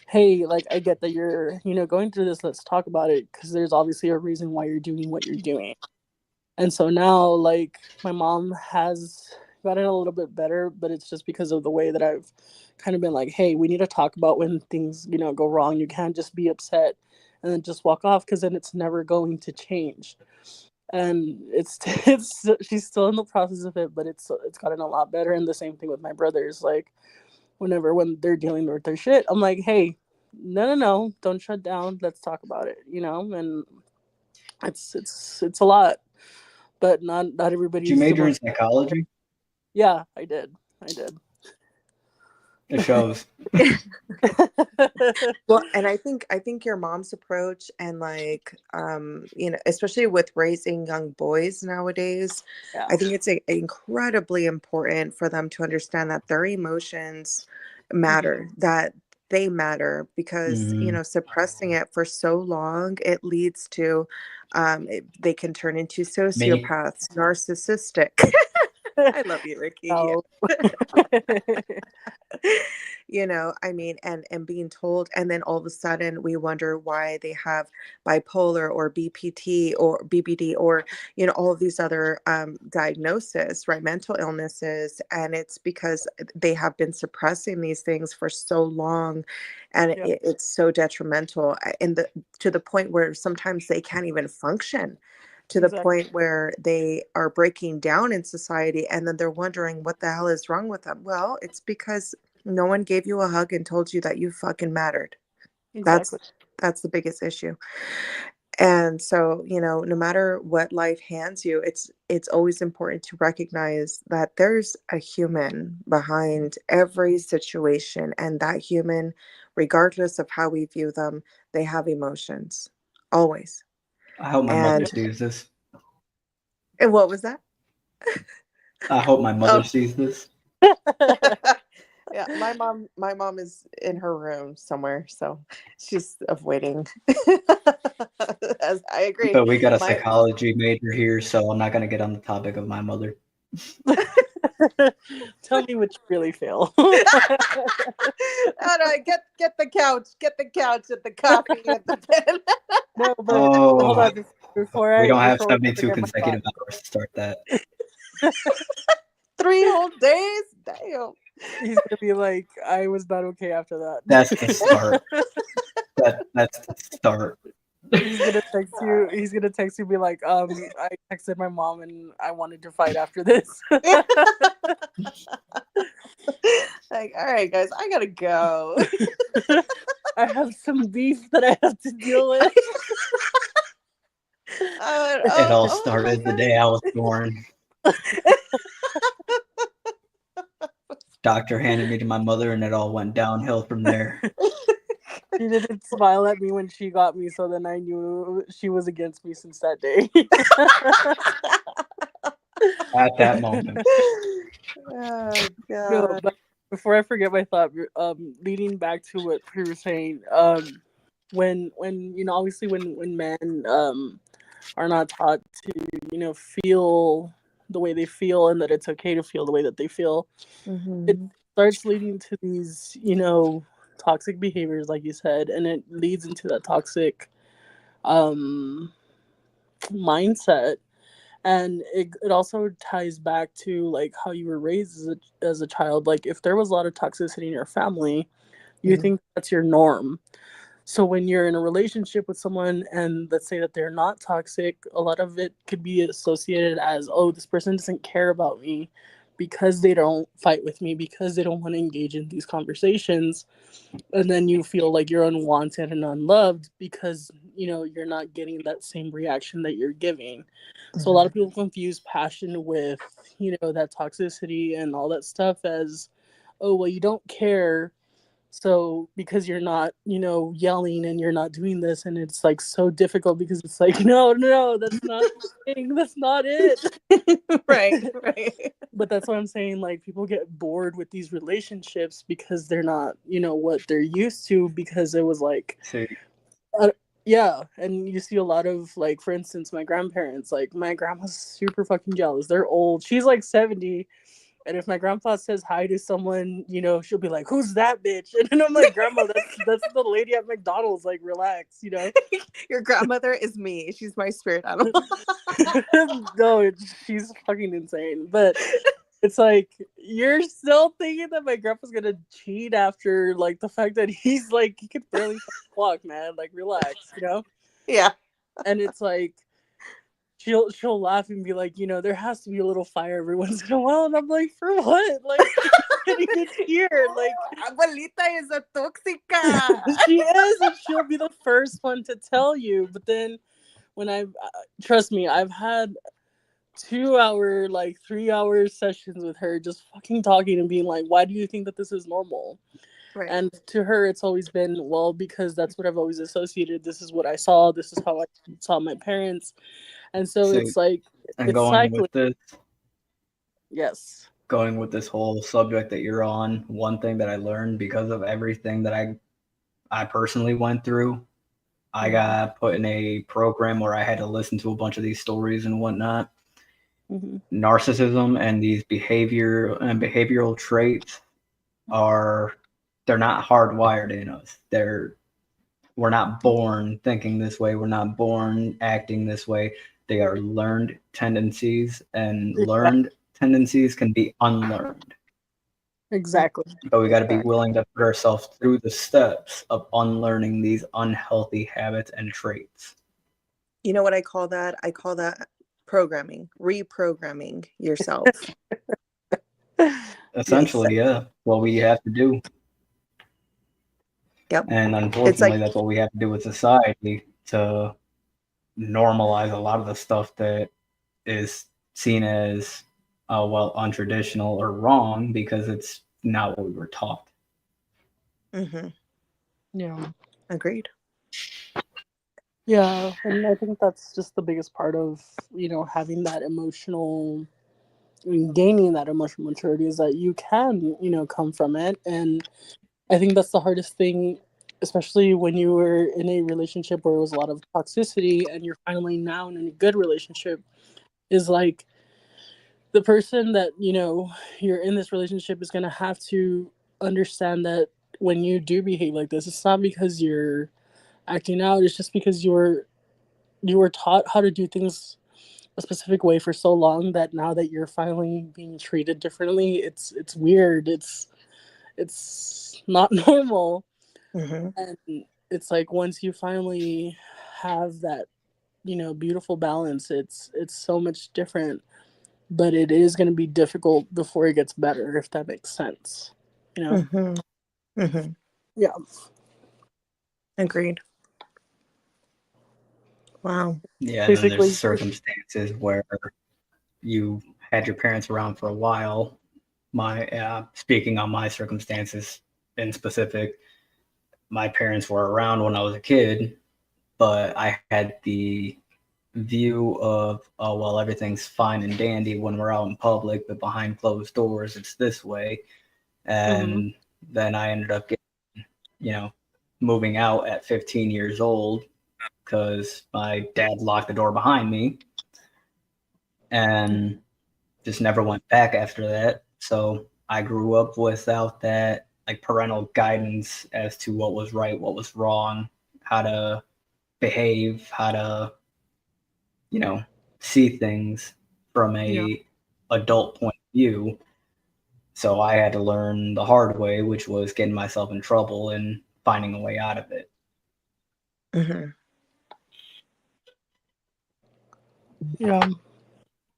hey, like, I get that you're, going through this. Let's talk about it. Cause there's obviously a reason why you're doing what you're doing. And so now, like, my mom has gotten a little bit better, but it's just because of the way that I've kind of been like, hey, we need to talk about when things, go wrong. You can't just be upset and then just walk off, because then it's never going to change. And it's she's still in the process of it, but it's gotten a lot better. And the same thing with my brothers. Like, when they're dealing with their shit, I'm like, hey, no, don't shut down. Let's talk about it. And it's a lot, but not Did you everybody's major in emotion. psychology? Yeah, I did. It shows. Well, and I think your mom's approach, and like especially with raising young boys nowadays, Yeah, I think it's incredibly important for them to understand that their emotions mhm, matter, that they matter, because Hmm. suppressing it for so long, it leads to they can turn into Me. sociopaths, narcissistic. I love you, Ricky. no. I mean, and being told, and then all of a sudden we wonder why they have bipolar or BPT or BBD, or all of these other diagnoses, right, mental illnesses, and it's because they have been suppressing these things for so long, and Yeah, it's so detrimental, in the to the point where sometimes they can't even function, to the exactly, point where they are breaking down in society, and then they're wondering what the hell is wrong with them. Well, it's because no one gave you a hug and told you that you fucking mattered. That's exactly, that's the biggest issue. And so, no matter what life hands you, it's always important to recognize that there's a human behind every situation, and that human, regardless of how we view them, they have emotions. Always. I hope my mother And sees this. what was that? I hope my mother Oh. sees this. Yeah, my mom is in her room somewhere, so she's avoiding. As I agree. But we got a My psychology major here, so I'm not going to get on the topic of my mother. Tell me what you really feel. no, get the couch, and the coffee and the pen. No, but hold Oh, on before we I don't have before I 72 forget my thought. consecutive hours to start that. 3 whole days. Damn. He's gonna be like, I was not okay after that. That's the start. That's the start. He's gonna text you. He's gonna text you, be like, I texted my mom and I wanted to fight after this. Like, all right, guys, I gotta go. I have some beef that I have to deal with. It all started the day I was born. Doctor handed me to my mother, and it all went downhill from there. She didn't smile at me when she got me, so then I knew she was against me since that day. At that moment. Oh No, god. but before I forget my thought, leading back to what you were saying, when obviously when men are not taught to feel the way they feel and that it's okay to feel the way that they feel, it starts leading to these toxic behaviors, like you said, and it leads into that toxic mindset. And it also ties back to like how you were raised as a child. Like if there was a lot of toxicity in your family, you think that's your norm. So when you're in a relationship with someone and let's say that they're not toxic, a lot of it could be associated as, oh, this person doesn't care about me because they don't fight with me, because they don't want to engage in these conversations. And then you feel like you're unwanted and unloved because you're not getting that same reaction that you're giving. So a lot of people confuse passion with that toxicity and all that stuff as, oh well, you don't care, so because you're not yelling and you're not doing this, and it's like so difficult because it's like, no, that's not the thing, that's not it. Right. But that's what I'm saying, like people get bored with these relationships because they're not what they're used to, because it was like See, yeah. And you see a lot of, like, for instance, my grandparents, like my grandma's super fucking jealous. They're old, she's like 70, and if my grandpa says hi to someone, she'll be like, "Who's that bitch?" And then I'm like, "Grandma, that's the lady at McDonald's. Like, relax, Your grandmother is me. She's my spirit animal. No, she's fucking insane. But it's like you're still thinking that my grandpa's gonna cheat after like the fact that he's like he could barely walk, man. Like, relax, Yeah. And it's like she'll laugh and be like, there has to be a little fire every once in a while, and I'm like, for what? Like, getting it here, like, Abuelita is a toxica. she is, and she'll be the first one to tell you. But then when trust me, I've had 2 hour, like 3 hour sessions with her, just fucking talking and being like, why do you think that this is normal? Right. And to her, it's always been, well, because that's what I've always associated. This is what I saw. This is how I saw my parents. And so it's like, and it's going cycling. with this, Yes. going with this whole subject that you're on, one thing that I learned because of everything that I personally went through, I got put in a program where I had to listen to a bunch of these stories and whatnot. Narcissism and these behavioral traits they're not hardwired in us. We're not born thinking this way. We're not born acting this way. They are learned tendencies, and learned tendencies can be unlearned. Exactly. But we got to be willing to put ourselves through the steps of unlearning these unhealthy habits and traits. You know what I call that? I call that programming, reprogramming yourself. Essentially, yeah, what we have to do. Yep. And unfortunately, that's what we have to do with society to normalize a lot of the stuff that is seen as, untraditional or wrong, because it's not what we were taught. Yeah. Agreed. Yeah, and I think that's just the biggest part of, having that emotional, gaining that emotional maturity is that you can, come from it. And I think that's the hardest thing, especially when you were in a relationship where it was a lot of toxicity and you're finally now in a good relationship, is like the person that, you're in this relationship is going to have to understand that when you do behave like this, it's not because you're acting out, it's just because you were taught how to do things a specific way for so long that now that you're finally being treated differently, it's weird. It's not normal. Mm-hmm. And it's like once you finally have that, beautiful balance, it's so much different. But it is going to be difficult before it gets better, if that makes sense. You know? Mm-hmm. Mm-hmm. Yeah. Agreed. Wow. Yeah, and then there's Basically. circumstances where you had your parents around for a while. My speaking on my circumstances in specific, my parents were around when I was a kid, but I had the view of, oh well, everything's fine and dandy when we're out in public, but behind closed doors it's this way. Mm-hmm. And then I ended up getting, you know, moving out at 15 years old because my dad locked the door behind me and just never went back after that. So I grew up without that like parental guidance as to what was right, what was wrong, how to behave, how to, you know, see things from Yeah. a adult point of view. So I had to learn the hard way, which was getting myself in trouble and finding a way out of it. Mm-hmm. Yeah.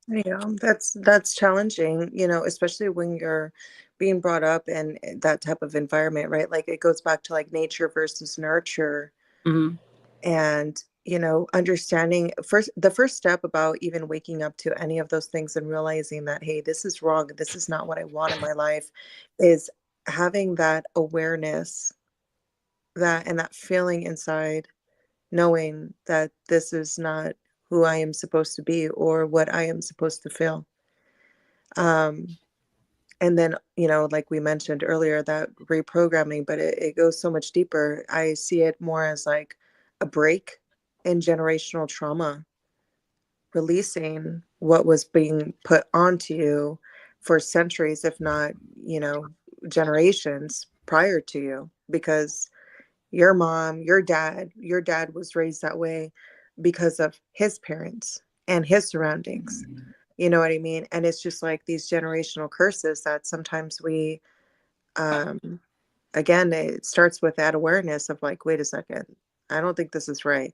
Yeah, that's challenging, especially when you're being brought up in that type of environment, right? Like it goes back to like nature versus nurture. Mm-hmm. And, understanding the first step about even waking up to any of those things and realizing that, hey, this is wrong, this is not what I want in my life, is having that awareness, that and that feeling inside, knowing that this is not who I am supposed to be or what I am supposed to feel. Um, and then, like we mentioned earlier, that reprogramming, but it goes so much deeper. I see it more as like a break in generational trauma, releasing what was being put onto you for centuries, if not, generations prior to you, because your mom, your dad was raised that way because of his parents and his surroundings. You know what I mean? And it's just like these generational curses that sometimes we, um, again, it starts with that awareness of like, wait a second, I don't think this is right.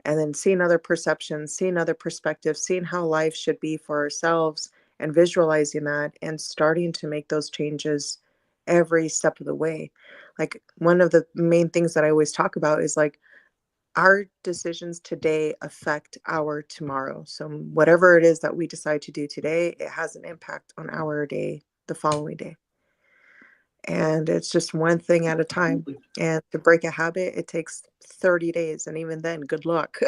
And then seeing other perceptions, seeing other perspectives, seeing how life should be for ourselves and visualizing that and starting to make those changes every step of the way. Like one of the main things that I always talk about is like, our decisions today affect our tomorrow. So whatever it is that we decide to do today, it has an impact on our day the following day. And it's just one thing at a time. And to break a habit, it takes 30 days. And even then, good luck.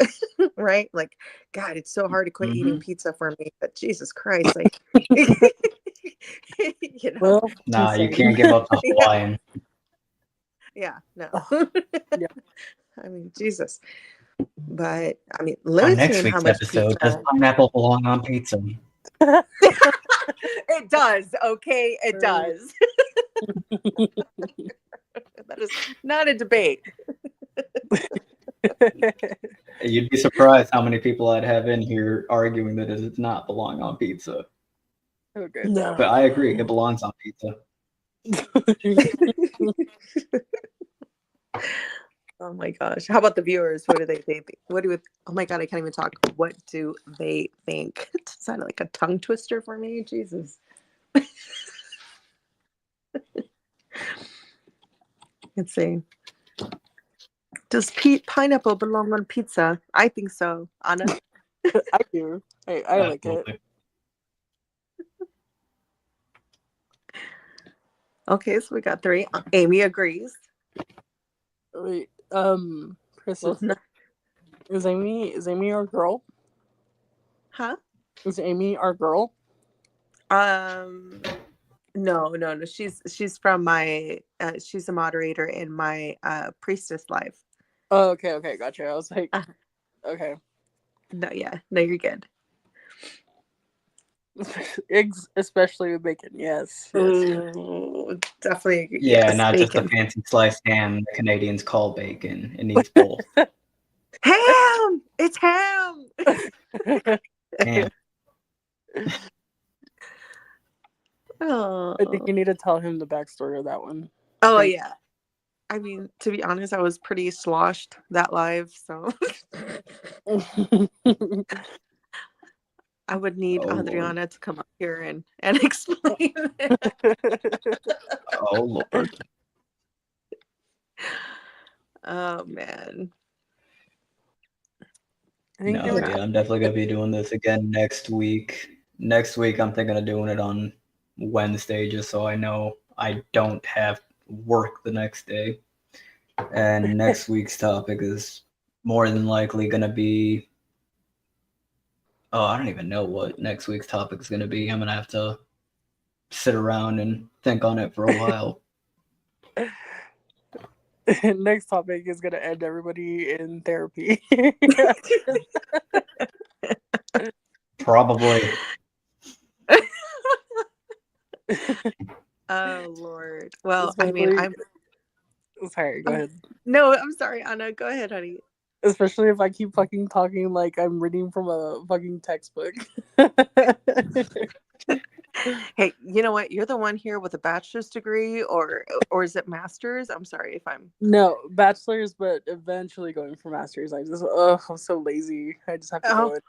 Right? Like, God, it's so hard to quit eating Mm-hmm. pizza for me. But Jesus Christ, like, you know, Well, Nah, you insane. can't give up the yeah, Hawaiian. yeah, no. Oh, yeah. I mean, Jesus. But I mean, On next limiting how week's much episode, does pizza pineapple belong on pizza? it does. Okay, it Right. does. That is not a debate. You'd be surprised how many people I'd have in here arguing that it does not belong on pizza. Okay. No. But I agree, it belongs on pizza. Oh my gosh. How about the viewers? What do they think? What do oh my god, I can't even talk. What do they think? It sounded like a tongue twister for me. Jesus. Let's see. Does pineapple belong on pizza? I think so. Anna? I do. I like it. Absolutely. Okay, so we got three. Amy agrees. Wait, Chris, Well, is no. Is Amy our girl? Huh? Is Amy our girl? No. She's from my. She's a moderator in my priestess live. Oh, okay, gotcha. I was like, Uh, okay. no, yeah, no, you're good. Especially with bacon. Yes. Ooh, definitely. Yeah, Yes, not just a bacon. fancy sliced ham the Canadians call bacon. It needs both. Ham. It's ham. Ham. Oh. I think you need to tell him the backstory of that one. Oh Okay. yeah. I mean, to be honest, I was pretty sloshed that live, so I would need Oh Lord. Adriana to come up here and explain it. Oh Lord. Oh man. I think No, there yeah, I'm definitely gonna be doing this again next week. Next week, I'm thinking of doing it on Wednesday, just so I know I don't have work the next day. And next week's topic is more than likely gonna be. Oh, I don't even know what next week's topic is gonna be. I'm gonna have to sit around and think on it for a while. next topic is gonna end everybody in therapy. Probably. Oh Lord. Well, I mean, Especially, sorry, go ahead. No, I'm sorry, Anna. Go ahead, honey. Especially if I keep fucking talking like I'm reading from a fucking textbook. Hey, you know what? You're the one here with a bachelor's degree, or is it master's? I'm sorry if I'm. No, bachelor's, but eventually going for master's. I'm so lazy. I just have to go Oh, in.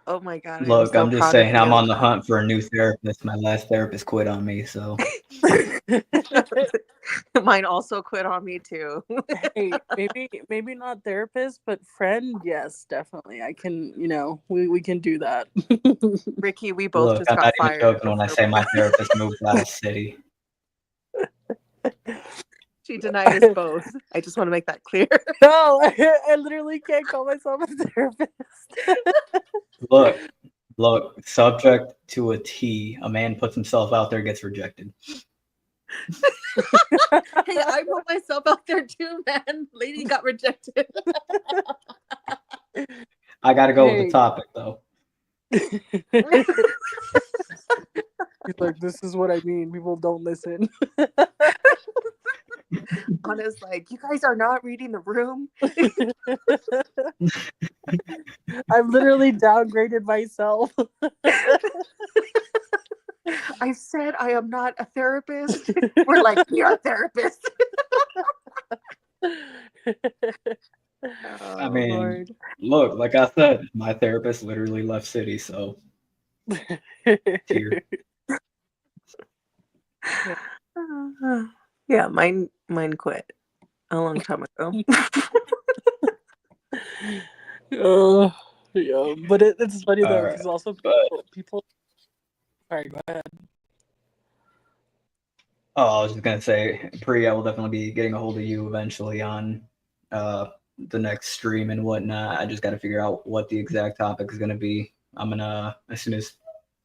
oh my God, I am Look, so I'm just proud of saying I'm you. on the hunt for a new therapist. My last therapist quit on me, so Mine also quit on me too. Hey, maybe not therapist, but friend. Yes, definitely. I can. We can do that. Ricky, we both look, just I'm got not even fired joking when I before say we my got. therapist moved out of city. She denied us both. I just want to make that clear. No, I literally can't call myself a therapist. Look, subject to a T. A man puts himself out there, gets rejected. Hey, I put myself out there too, man. Lady got rejected. I gotta go with Hey. the topic though. He's like, this is what I mean. People don't listen. Anna's like, you guys are not reading the room. I've literally downgraded myself. I said I am not a therapist. We're like, you're a therapist. I mean, Lord. look, like I said, my therapist literally left city, so here. Yeah, mine quit a long time ago. Yeah, but it's funny All though, right, because also but people. Sorry, go ahead. I was just gonna say, Pri, I will definitely be getting a hold of you eventually on the next stream and whatnot. I just got to figure out what the exact topic is gonna be. I'm gonna, as soon as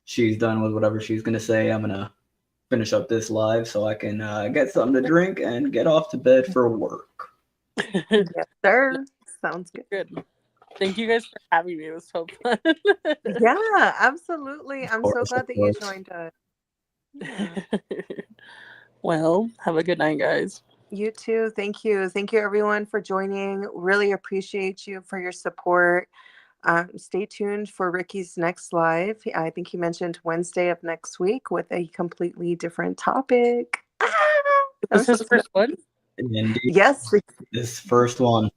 she's done with whatever she's gonna say, I'm gonna finish up this live so I can get something to drink and get off to bed for work. Yes, sir. Sounds good. Good. Thank you guys for having me. It was so fun. Yeah, absolutely. I'm so Of glad that you course. joined us. Yeah. Well, have a good night, guys. You too. Thank you. Thank you, everyone, for joining. Really appreciate you for your support. Stay tuned for Ricky's next live. I think he mentioned Wednesday of next week with a completely different topic. Was this first one? Indeed, Yes. this first one.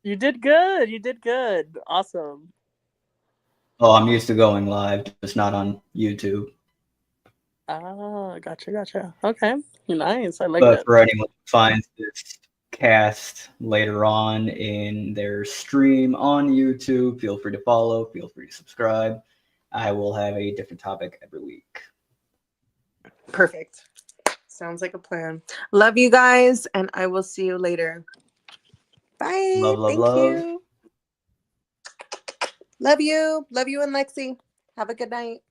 You did good. You did good. Awesome. Oh, I'm used to going live, just not on YouTube. Ah, gotcha. Okay, nice. I like But that. for anyone who finds this cast later on in their stream on YouTube, feel free to follow, feel free to subscribe. I will have a different topic every week. Perfect. Sounds like a plan. Love you guys, and I will see you later. Bye. Love, love, Thank love. you. Love you. Love you and Lexi. Have a good night.